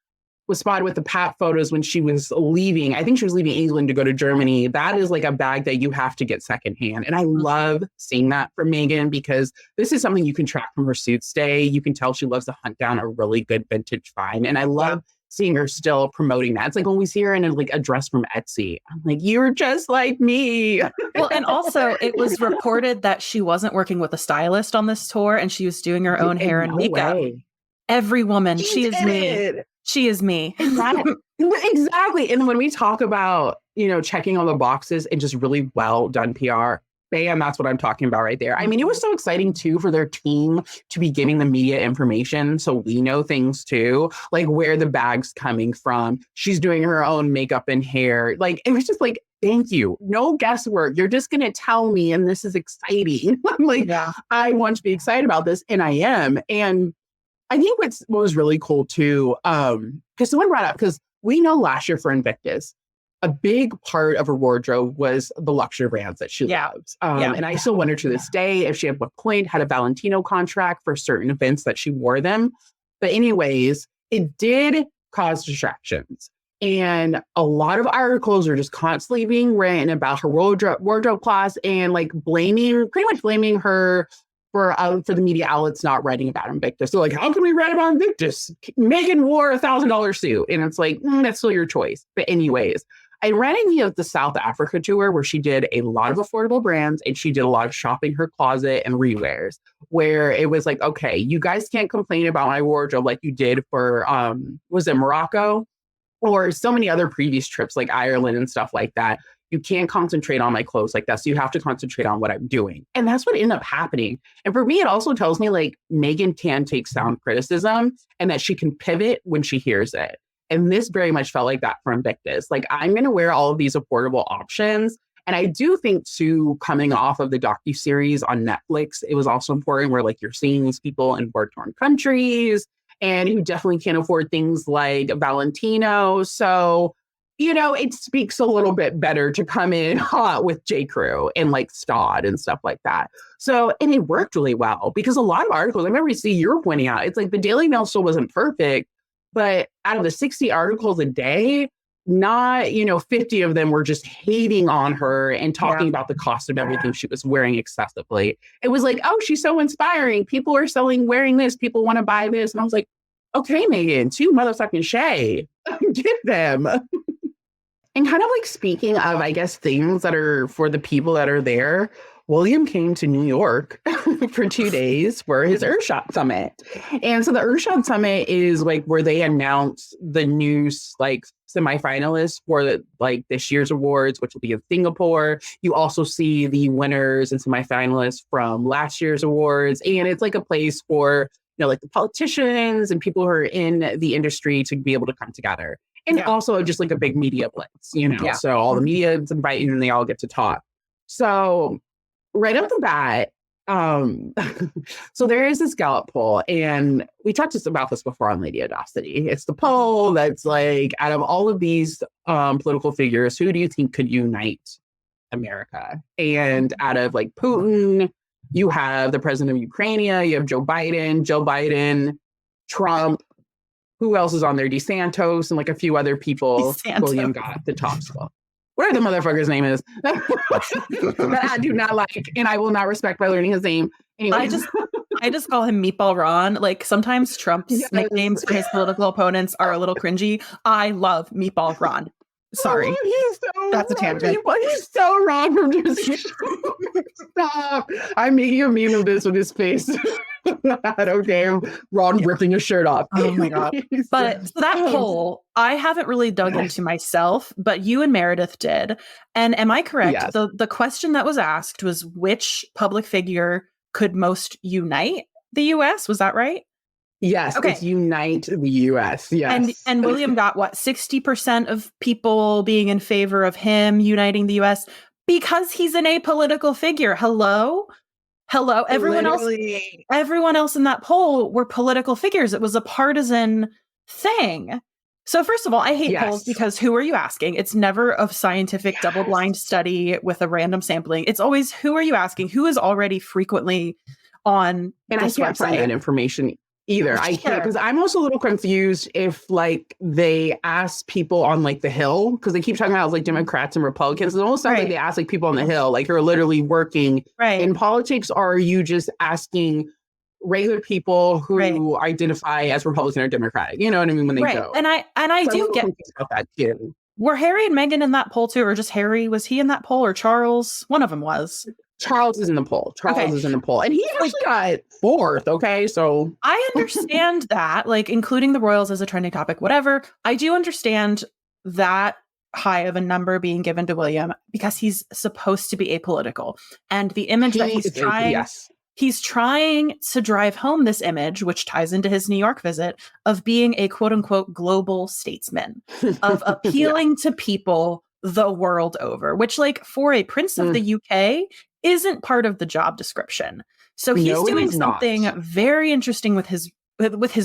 was spotted with the Pat photos when she was leaving. I think she was leaving England to go to Germany. That is like a bag that you have to get secondhand. And I love seeing that from Meghan because this is something you can track from her suit stay. You can tell she loves to hunt down a really good vintage find. And I love seeing her still promoting that. It's like when we see her in a dress from Etsy, I'm like, you're just like me. Well, and also it was reported that she wasn't working with a stylist on this tour and she was doing her own hair and makeup. Every woman, she is me. She is me. Exactly. And when we talk about, checking all the boxes and just really well done PR, Bam, that's what I'm talking about right there. I mean, it was so exciting too for their team to be giving the media information so we know things too, like where the bag's coming from. She's doing her own makeup and hair. Like, it was just like, thank you. No guesswork. You're just going to tell me, and this is exciting. I'm like, I want to be excited about this, and I am. And I think what was really cool too, because someone brought up, because we know last year for Invictus, a big part of her wardrobe was the luxury brands that she loves. And I still wonder to this day if she at what point had a Valentino contract for certain events that she wore them. But anyways, it did cause distractions. And a lot of articles are just constantly being written about her wardrobe class and like pretty much blaming her for the media outlets not writing about Invictus. So like, how can we write about Invictus? Meghan wore $1,000 suit. And it's like, that's still your choice. But anyways, I ran into the South Africa tour where she did a lot of affordable brands and she did a lot of shopping her closet and rewears, where it was like, okay, you guys can't complain about my wardrobe like you did for, was it Morocco? Or so many other previous trips like Ireland and stuff like that. You can't concentrate on my clothes like that. So you have to concentrate on what I'm doing. And that's what ended up happening. And for me, it also tells me like Meghan can take sound criticism and that she can pivot when she hears it. And this very much felt like that for Invictus. Like, I'm going to wear all of these affordable options. And I do think too, coming off of the docuseries on Netflix, it was also important where like you're seeing these people in war-torn countries and who definitely can't afford things like Valentino. So, you know, it speaks a little bit better to come in hot with J. Crew and like Stod and stuff like that. So, and it worked really well because a lot of articles, I remember you were pointing out, it's like the Daily Mail still wasn't perfect, but out of the 60 articles a day, not, 50 of them were just hating on her and talking about the cost of everything she was wearing excessively. It was like, oh, she's so inspiring. People are wearing this. People want to buy this. And I was like, okay, Meghan, too motherfucking shay. Get them. And kind of like speaking of, I guess, things that are for the people that are there, William came to New York for 2 days for his Earthshot Summit. And so the Earthshot Summit is like where they announce the new like semifinalists for like this year's awards, which will be in Singapore. You also see the winners and semifinalists from last year's awards. And it's like a place for, like the politicians and people who are in the industry to be able to come together. And also just like a big media blitz, So all the media is invited and they all get to talk. So right off the bat, so there is this Gallup poll, and we talked about this before on Lady Audaci-Tea. It's the poll that's like, out of all of these political figures, who do you think could unite America? And out of like Putin, you have the president of Ukraine, you have Joe Biden, Trump. Who else is on there? DeSantos and like a few other people. William got the top spot. Whatever the motherfucker's name is. That I do not like, and I will not respect by learning his name. Anyway. I just call him Meatball Ron. Like sometimes Trump's nicknames for his political opponents are a little cringy. I love Meatball Ron. Sorry. That's a tangent. He's so wrong from just stop. I'm making a meme of this with his face. I don't care. Ron ripping his shirt off. Oh my God. But so that poll, I haven't really dug into myself, but you and Meredith did. And am I correct? Yes. The question that was asked was which public figure could most unite the US? Was that right? Yes, okay. It's unite the U.S. Yes. And William got what, 60% of people being in favor of him uniting the U.S. because he's an apolitical figure. Hello? Everyone else in that poll were political figures. It was a partisan thing. So first of all, I hate polls because who are you asking? It's never a scientific double-blind study with a random sampling. It's always who are you asking? Who is already frequently on and this I can't find that information either. I can't, because I'm also a little confused if like they ask people on like the Hill, because they keep talking about like Democrats and Republicans. It almost sounds like they ask like people on the Hill, like who are literally working in politics. Or are you just asking regular people who identify as Republican or Democratic? You know what I mean? When they go. And I do get about that too. Were Harry and Meghan in that poll too, or just Harry? Was he in that poll, or Charles? One of them was. Charles is in the poll. Is in the poll. And he actually got fourth. Okay. So I understand that, like including the royals as a trending topic, whatever. I do understand that high of a number being given to William because he's supposed to be apolitical. And the image that he's trying to drive home this image, which ties into his New York visit, of being a quote unquote global statesman, of appealing to people the world over, which like for a prince of the UK isn't part of the job description. So he's doing something very interesting with his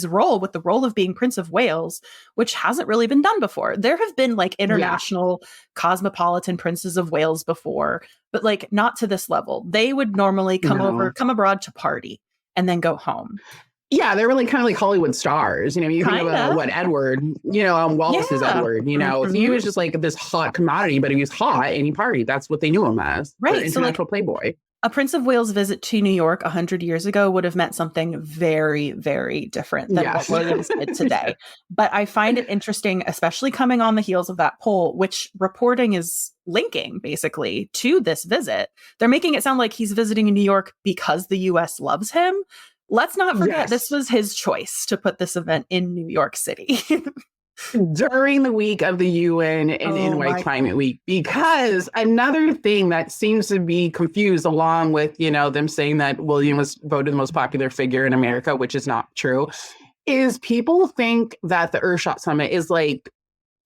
role, with the role of being Prince of Wales, which hasn't really been done before. There have been like international cosmopolitan princes of Wales before, but like not to this level. They would normally come abroad to party and then go home. Yeah, they're really kind of like Hollywood stars. You know, you think about Edward, Wallace's Edward, he was just like this hot commodity, but he was hot and he partied. That's what they knew him as. Right. International playboy. A Prince of Wales visit to New York 100 years ago would have meant something very, very different than what Williams did today. But I find it interesting, especially coming on the heels of that poll, which reporting is linking basically to this visit. They're making it sound like he's visiting in New York because the US loves him. Let's not forget this was his choice to put this event in New York City. During the week of the UN and NY Climate Week, because another thing that seems to be confused along with, them saying that William was voted the most popular figure in America, which is not true, is people think that the Earthshot Summit is like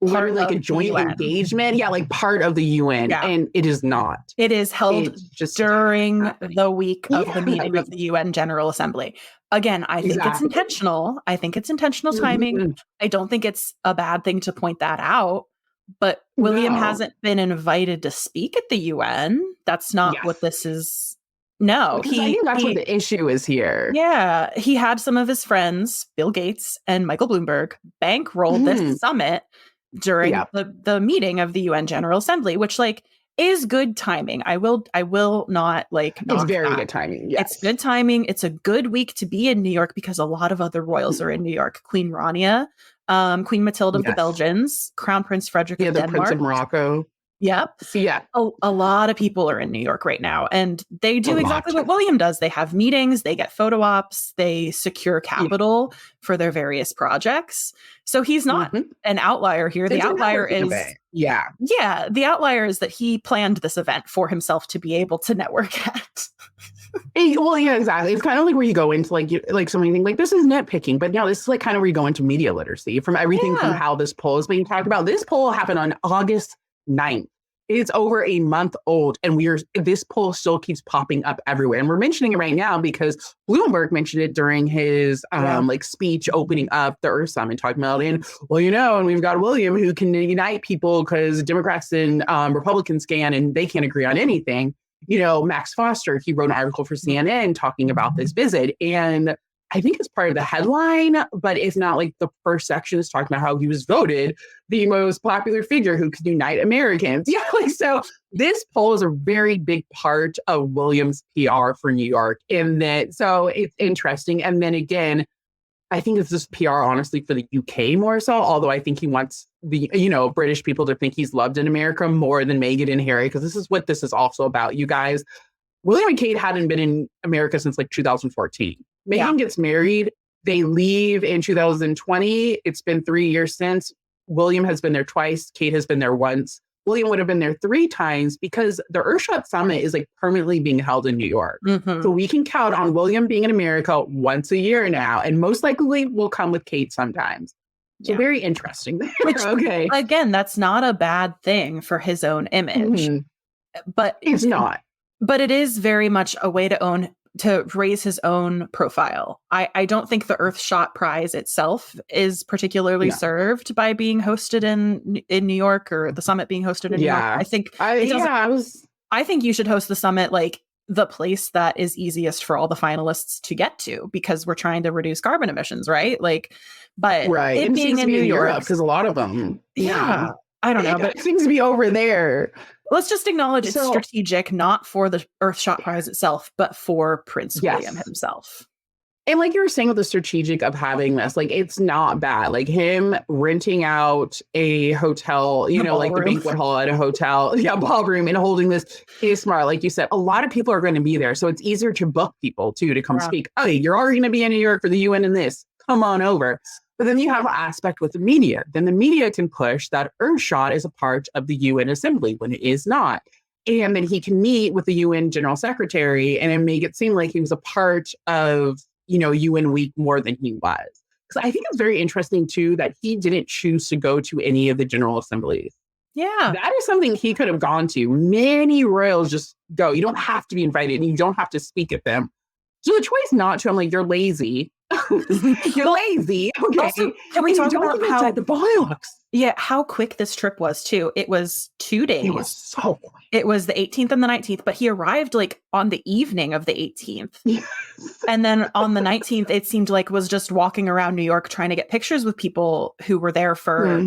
part like a joint engagement. Yeah, like part of the UN. Yeah. And it is not. It is held during the week of the meeting of the UN General Assembly. Again, I think it's intentional. I think it's intentional timing. I don't think it's a bad thing to point that out. But William hasn't been invited to speak at the UN. That's not what this is. No, I think that's what the issue is here. Yeah, he had some of his friends, Bill Gates and Michael Bloomberg, bankroll this summit during the meeting of the UN General Assembly, which like is good timing. I will not like it's very good timing. Yes. It's good timing. It's a good week to be in New York because a lot of other royals are in New York. Queen Rania, Queen Matilda of the Belgians, Crown Prince Frederick of Denmark, the Prince of Morocco. Yep. So, a lot of people are in New York right now, and they do exactly what William does. They have meetings, they get photo ops, they secure capital for their various projects. So he's not an outlier here. The outlier is the outlier is that he planned this event for himself to be able to network at. Well, yeah, exactly. It's kind of like where you go into like so many things like this is nitpicking, but no, this is like kind of where you go into media literacy from everything from how this poll is being talked about. This poll happened on August 9th. It's over a month old, and this poll still keeps popping up everywhere. And we're mentioning it right now because Bloomberg mentioned it during his speech opening up the Earth Summit, talking about and we've got William who can unite people because Democrats and Republicans can, and they can't agree on anything. Max Foster, he wrote an article for CNN talking about this visit, and I think it's part of the headline, but it's not like the first section is talking about how he was voted the most popular figure who could unite Americans. Yeah, so this poll is a very big part of William's PR for New York so it's interesting. And then again, I think it's just PR, honestly, for the UK more so, although I think he wants the, British people to think he's loved in America more than Meghan and Harry, because this is what this is also about, you guys. William and Kate hadn't been in America since like 2014. Meghan gets married. They leave in 2020. It's been 3 years since. William has been there twice. Kate has been there once. William would have been there 3 times because the Earthshot Summit is like permanently being held in New York. So we can count on William being in America once a year now, and most likely will come with Kate sometimes. So very interesting. Which, again, that's not a bad thing for his own image. But it's not. But it is very much a way to raise his own profile. I don't think the Earthshot Prize itself is particularly served by being hosted in New York, or the summit being hosted in New York. I think you should host the summit like the place that is easiest for all the finalists to get to, because we're trying to reduce carbon emissions, right? Like, but it being in New York, because a lot of them, I don't know, but it seems to be over there. Let's just acknowledge it's strategic, not for the Earthshot Prize itself, but for Prince William himself. And like you were saying with the strategic of having this, like, it's not bad. Like him renting out a hotel, like the banquet hall at a hotel, ballroom, and holding this is smart. Like you said, a lot of people are going to be there. So it's easier to book people too, to come speak. Oh, you're already going to be in New York for the UN and this. Come on over. But then you have an aspect with the media. Then the media can push that Earthshot is a part of the UN Assembly when it is not. And then he can meet with the UN General Secretary and make it seem like he was a part of, UN Week more than he was. Because I think it's very interesting, too, that he didn't choose to go to any of the General Assemblies. Yeah. That is something he could have gone to. Many royals just go. You don't have to be invited and you don't have to speak at them. So the choice not to, I'm like, you're lazy. You're lazy. Okay. Also, can we talk about how the box? Yeah, how quick this trip was too. It was 2 days. It was so quick. It was the 18th and the 19th, but he arrived like on the evening of the 18th. And then on the 19th, it seemed like was just walking around New York trying to get pictures with people who were there for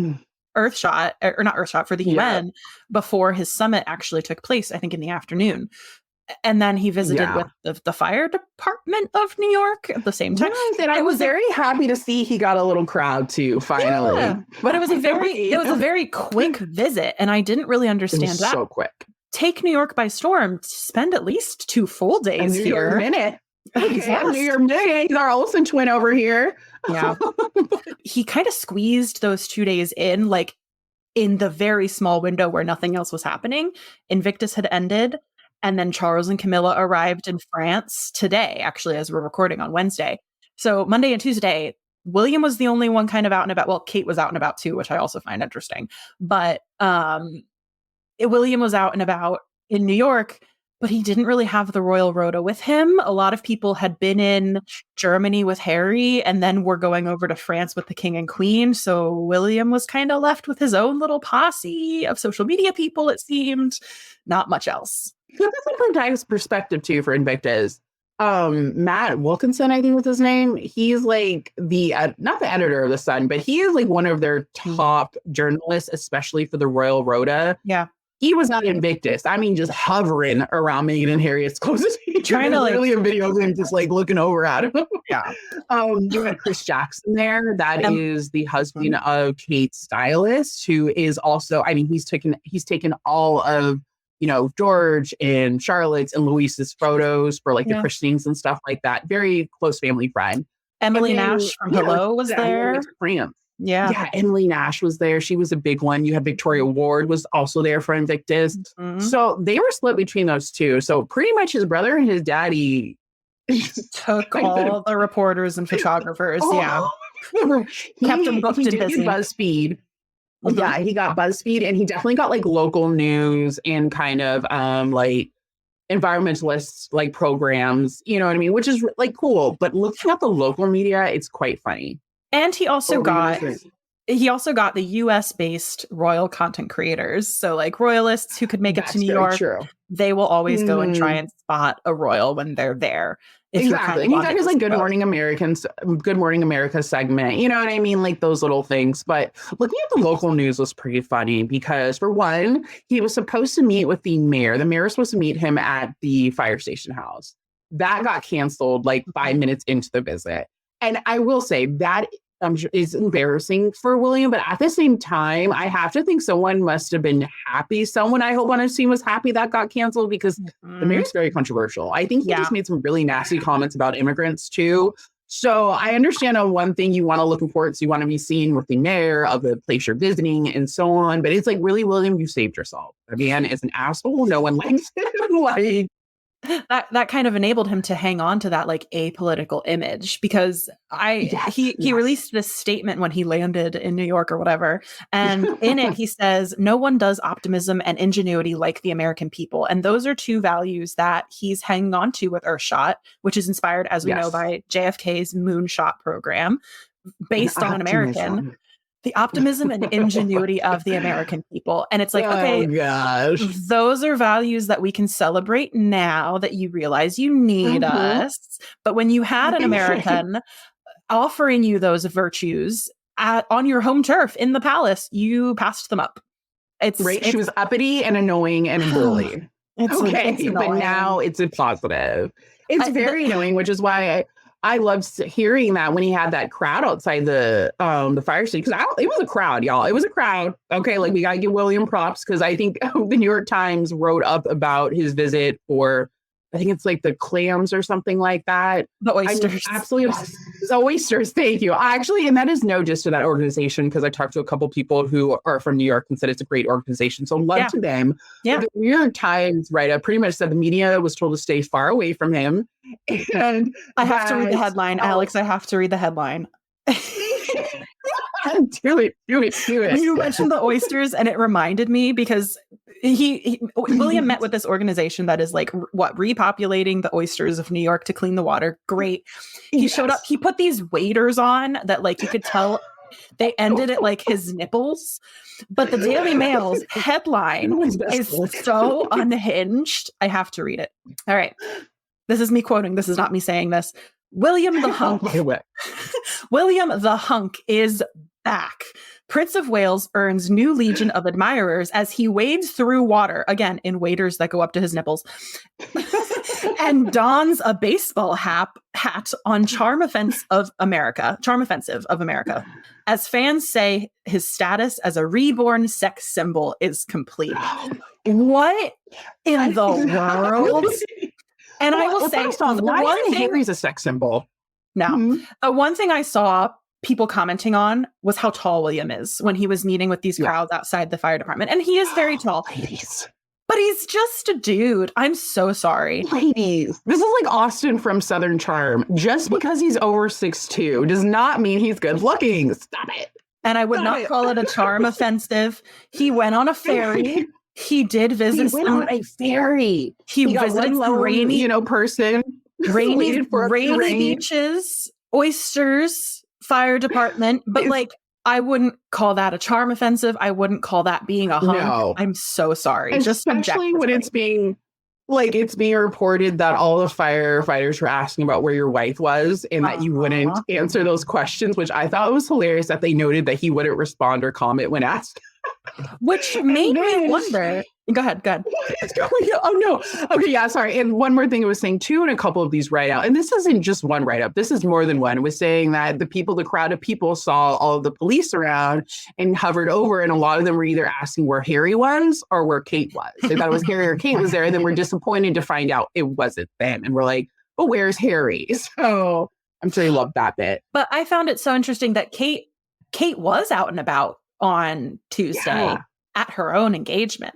Earthshot, or not Earthshot, for the UN before his summit actually took place, I think in the afternoon. And then he visited with the fire department of New York at the same time. Yes, and I was very happy to see he got a little crowd too, finally. Yeah, but it was a very quick visit, and I didn't really understand that. So quick. Take New York by storm. Spend at least 2 full days New here. York minute. Okay, New York minute. He's our Olsen twin over here. Yeah. He kind of squeezed those 2 days in, like in the very small window where nothing else was happening. Invictus had ended. And then Charles and Camilla arrived in France today, actually, as we're recording on Wednesday. So Monday and Tuesday, William was the only one kind of out and about. Well, Kate was out and about too, which I also find interesting. But William was out and about in New York, but he didn't really have the royal rota with him. A lot of people had been in Germany with Harry and then were going over to France with the king and queen. So William was kind of left with his own little posse of social media people, it seemed. Not much else. That's a from Time's perspective too for Invictus. Matt Wilkinson, I think was his name. He's like the not the editor of the Sun, but he is like one of their top journalists, especially for the Royal Rota. Yeah, he was not Invictus. I mean, just hovering around Meghan and Harry as close as he trying to literally a video of him just like looking over at him. Yeah. You had Chris Jackson there. That is the husband of Kate's stylist, who is also. I mean, he's taken all of. George and Charlotte's and Louise's photos for like the christenings and stuff like that. Very close family friend. Emily Nash from Hello was there. France. Yeah, Emily Nash was there. She was a big one. You had Victoria Ward was also there for Invictus. Mm-hmm. So they were split between those two. So pretty much his brother and his daddy took all the reporters and photographers. Kept them booked and busy. BuzzFeed. Mm-hmm. Yeah, he got BuzzFeed and he definitely got like local news and kind of like environmentalist like programs, you know what I mean? Which is like cool. But looking at the local media, it's quite funny. And he also got the US based royal content creators. So like royalists who could make it to New York, they will always go and try and spot a royal when they're there. Exactly. And he got his like Good Morning America segment. You know what I mean? Like those little things. But looking at the local news was pretty funny because for one, he was supposed to meet with the mayor. The mayor was supposed to meet him at the fire station house. That got canceled like 5 minutes into the visit. And I will say that is embarrassing for William, but at the same time, I have to think someone must have been happy. Someone I hope on his team was happy that got canceled because the mayor's very controversial. I think he just made some really nasty comments about immigrants too. So I understand on one thing you want to look forward to, you want to be seen with the mayor of the place you're visiting and so on. But it's like, really, William, you saved yourself. The man is an asshole. No one likes him. Like, that kind of enabled him to hang on to that like apolitical image because he released this statement when he landed in New York or whatever, and in it he says no one does optimism and ingenuity like the American people, and those are two values that he's hanging on to with Earthshot, which is inspired, as we know, by JFK's moonshot program based on an American. The optimism and ingenuity of the American people. And it's like, okay, those are values that we can celebrate now that you realize you need us. But when you had an American offering you those virtues on your home turf in the palace, you passed them up. She was uppity and annoying and bullied. It's but now it's a positive. It's very annoying, which is why I loved hearing that when he had that crowd outside the fire station, because it was a crowd, y'all. It was a crowd. Okay, like we gotta give William props because I think the New York Times wrote up about his visit for I think it's like the clams or something like that. The oysters. I'm absolutely obsessed. The oysters. Thank you. Actually, and that is no diss to that organization, because I talked to a couple people who are from New York and said it's a great organization. So love to them. Yeah. The New York Times write-up pretty much said the media was told to stay far away from him. And I have to read the headline, Alex. I have to read the headline. Do it. You mentioned the oysters, and it reminded me because William met with this organization that is like repopulating the oysters of New York to clean the water. Great. He showed up. He put these waders on that, like, you could tell they ended at like his nipples. But the Daily Mail's headline is so unhinged. I have to read it. All right. This is me quoting. This is not me saying this. William the Hunk. William the Hunk is back. Prince of Wales earns new legion of admirers as he wades through water, again, in waders that go up to his nipples, and dons a baseball hat on Charm Offensive of America. As fans say, his status as a reborn sex symbol is complete. What in the world? And I will say, why Harry's a sex symbol? No. One thing I saw people commenting on was how tall William is when he was meeting with these crowds outside the fire department. And he is very tall. Ladies. But he's just a dude. I'm so sorry. Ladies. This is like Austin from Southern Charm. Just because he's over 6'2" does not mean he's good looking. Stop it. And I would not call it a charm offensive. He went on a ferry. He did visit. He went on a ferry. He visited rainy, person. Rainy beaches, oysters, fire department. But like, I wouldn't call that a charm offensive. I wouldn't call that being a hunk. No. I'm so sorry. Especially when it's being reported that all the firefighters were asking about where your wife was and that you wouldn't answer those questions, which I thought was hilarious that they noted that he wouldn't respond or comment when asked. Which made me wonder. Go ahead. Oh, no. Okay, yeah, sorry. And one more thing it was saying, too, in a couple of these write-out, and this isn't just one write-up, this is more than one, it was saying that the crowd of people saw all of the police around and hovered over, and a lot of them were either asking where Harry was or where Kate was. They thought it was Harry or Kate was there, and then we're disappointed to find out it wasn't them. And we're like, but where's Harry? So I'm sure you loved that bit. But I found it so interesting that Kate was out and about on Tuesday at her own engagement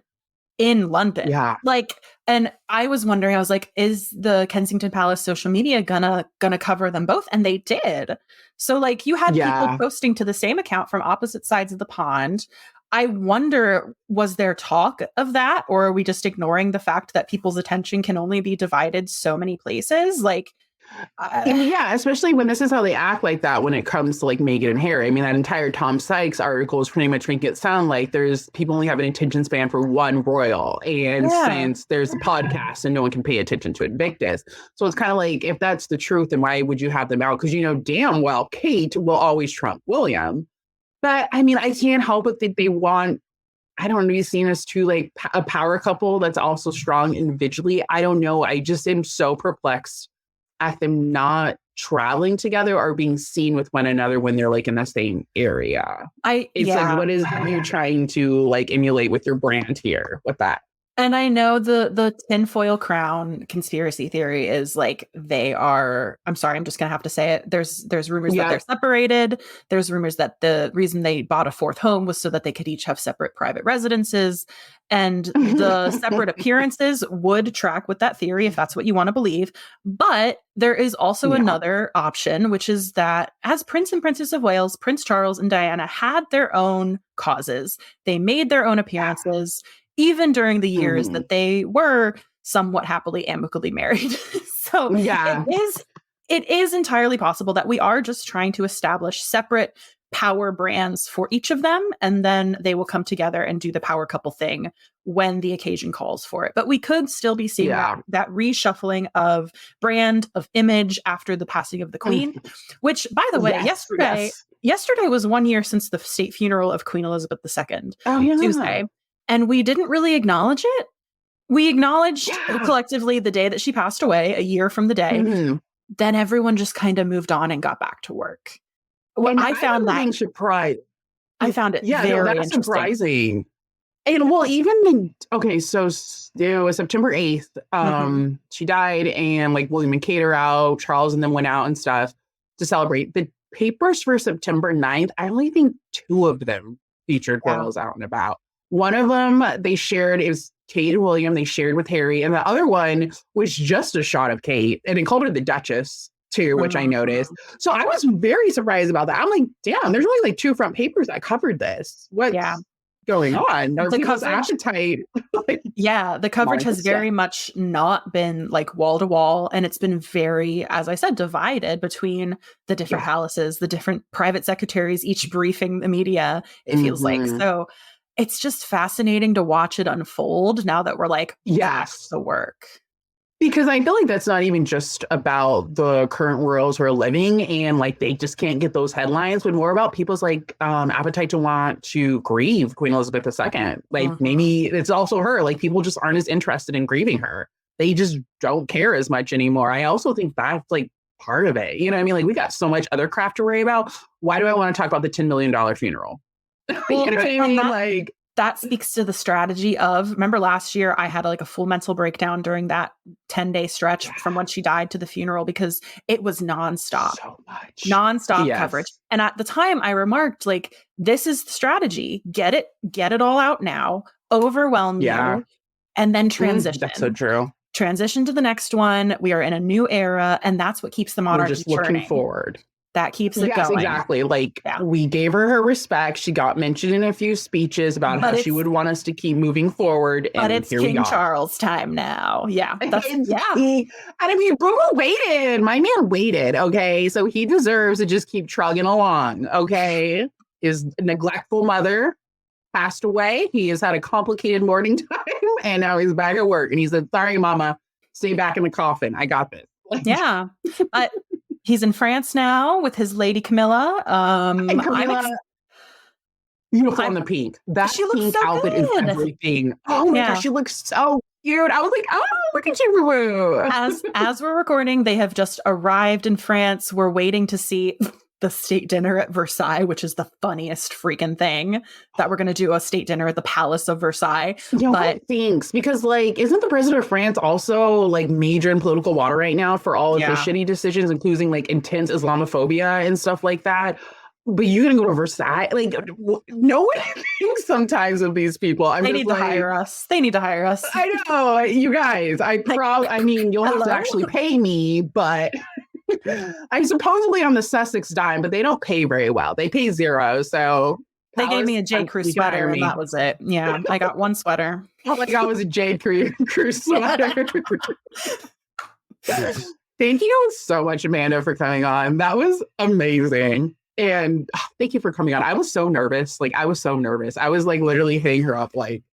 in London. Yeah. Like, and I was wondering, I was like, is the Kensington Palace social media gonna cover them both? And they did. So like, you had people posting to the same account from opposite sides of the pond. I wonder, was there talk of that? Or are we just ignoring the fact that people's attention can only be divided so many places? Like, especially when this is how they act like that when it comes to like Meghan and Harry. I mean, that entire Tom Sykes article is pretty much making it sound like people only have an attention span for one royal. And since there's a podcast and no one can pay attention to Invictus. So it's kind of like, if that's the truth, then why would you have them out? Because you know damn well Kate will always trump William. But I mean, I can't help it that they want, I don't want to be seen as too like a power couple that's also strong individually. I don't know. I just am so perplexed at them not traveling together or being seen with one another when they're like in the same area. Like, what is you trying to like emulate with your brand here with that? And I know the tinfoil crown conspiracy theory is like they are, I'm sorry, I'm just gonna have to say it. There's rumors that they're separated. There's rumors that the reason they bought a fourth home was so that they could each have separate private residences. And the separate appearances would track with that theory if that's what you want to believe. But there is also another option, which is that as Prince and Princess of Wales, Prince Charles and Diana had their own causes. They made their own appearances. Even during the years that they were somewhat happily, amicably married. So it is entirely possible that we are just trying to establish separate power brands for each of them, and then they will come together and do the power couple thing when the occasion calls for it. But we could still be seeing that reshuffling of brand, of image after the passing of the Queen, which, by the way, yesterday was 1 year since the state funeral of Queen Elizabeth II, Tuesday. And we didn't really acknowledge it. We acknowledged collectively the day that she passed away, a year from the day. Then everyone just kind of moved on and got back to work. Well, I found that surprising. I found it very interesting. Surprising. And well, so it was September 8th. She died, and like William and Kate are out, Charles and them went out and stuff to celebrate. The papers for September 9th, I only think 2 of them featured royals out and about. One of them they shared, it was Kate and William, they shared with Harry, and the other one was just a shot of Kate, and it called her the Duchess too, which I noticed. So I was very surprised about that. I'm like, damn, there's only like 2 front papers that covered this. What's going on? That was people's appetite. The coverage has very much not been like wall to wall, and it's been very, as I said, divided between the different palaces, the different private secretaries, each briefing the media, it feels like. So it's just fascinating to watch it unfold now that we're like, that's the work. Because I feel like that's not even just about the current royals who are living and like they just can't get those headlines, but more about people's like appetite to want to grieve Queen Elizabeth II. Like maybe it's also her. Like people just aren't as interested in grieving her. They just don't care as much anymore. I also think that's like part of it. You know what I mean? Like we got so much other crap to worry about. Why do I want to talk about the $10 million funeral? Well, you know what I mean? That speaks to the strategy of, remember last year I had like a full mental breakdown during that 10-day stretch from when she died to the funeral, because it was nonstop, coverage. And at the time I remarked, like, this is the strategy. Get it all out now, overwhelm you, and then transition. That's so true. Transition to the next one. We are in a new era, and that's what keeps the monarchy just looking forward. That keeps it going. Exactly. Like we gave her respect. She got mentioned in a few speeches about how she would want us to keep moving forward. But it's King Charles time now. Yeah. And I mean, Bruno waited. My man waited. Okay. So he deserves to just keep trugging along. Okay. His neglectful mother passed away. He has had a complicated morning time, and now he's back at work. And he said, sorry, mama, stay back in the coffin. I got this. Yeah. He's in France now with his Lady Camilla. And Camilla, beautiful in the pink. That pink outfit is everything. Oh my gosh, she looks so cute. I was like, oh, look at you. As we're recording, they have just arrived in France. We're waiting to see the state dinner at Versailles, which is the funniest freaking thing, that we're going to do a state dinner at the Palace of Versailles. But thanks, because like, isn't the president of France also like major in political water right now for all of his shitty decisions, including like intense Islamophobia and stuff like that? But you're going to go to Versailles? Like, no one thinks sometimes of these people. They need to hire us. They need to hire us. I know, you guys. I mean, you'll have to actually pay me, but I'm supposedly on the Sussex dime, but they don't pay very well. They pay 0. So they gave me a J. Crew sweater, and that was it. Yeah, I got one sweater. All I got was a J. Crew sweater. Thank you so much, Amanda, for coming on. That was amazing. And thank you for coming on. I was so nervous. I was like literally hitting her up like,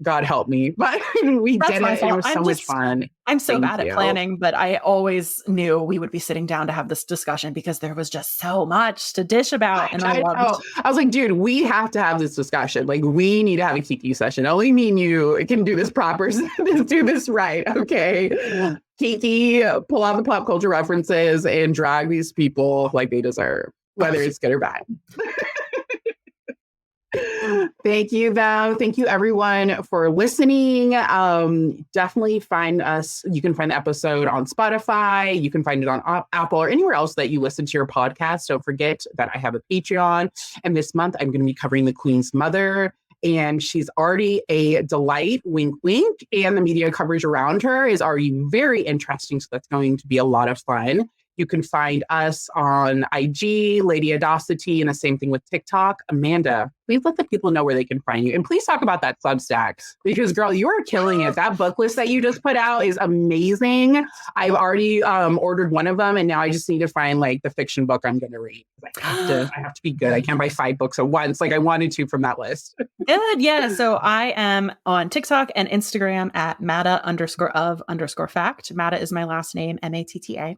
God help me. But we did it. It was so much fun. I'm so bad at planning, but I always knew we would be sitting down to have this discussion because there was just so much to dish about. And I was like, dude, we have to have this discussion. Like, we need to have a Kiki session. Only me and you can do this proper. Do this right. Okay. Kiki, pull out the pop culture references and drag these people like they deserve, whether it's good or bad. Thank you, though. Thank you, everyone, for listening. Definitely find us. You can find the episode on Spotify. You can find it on Apple or anywhere else that you listen to your podcast. Don't forget that I have a Patreon. And this month, I'm going to be covering the Queen's mother. And she's already a delight, wink, wink. And the media coverage around her is already very interesting. So that's going to be a lot of fun. You can find us on IG, Lady Audaci-Tea, and the same thing with TikTok. Amanda, please let the people know where they can find you. And please talk about that Substack, because, girl, you are killing it. That book list that you just put out is amazing. I've already ordered one of them, and now I just need to find, like, the fiction book I'm going to read. I have to be good. I can't buy 5 books at once like I wanted to from that list. Good, yeah. So I am on TikTok and Instagram at Matta_of_fact. Matta is my last name, Matta.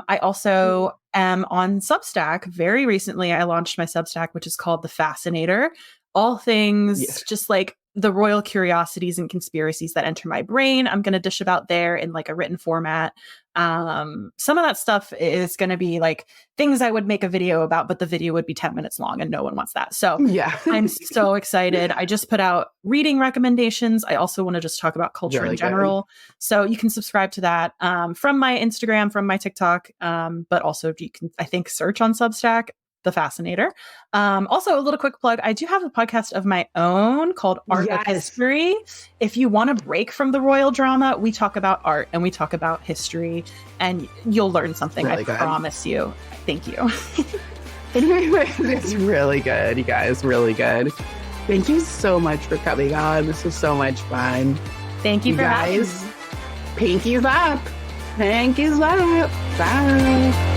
I also am on Substack. Very recently, I launched my Substack, which is called The Fascinator. All things just like the royal curiosities and conspiracies that enter my brain, I'm going to dish about there in like a written format. Some of that stuff is going to be like things I would make a video about, but the video would be 10 minutes long and no one wants that. So yeah. I'm so excited. I just put out reading recommendations. I also want to just talk about culture Really in general. good. So you can subscribe to that from my Instagram, from my TikTok, but also you can, I think, search on Substack, The Fascinator. Also, a little quick plug. I do have a podcast of my own called Art of History. If you want to break from the royal drama, we talk about art and we talk about history and you'll learn something. Really I promise you. Thank you. It's really good, you guys. Really good. Thank you so much for coming on. This was so much fun. Thank you for guys. Having me. Pinkies up. Pinkies up. Bye.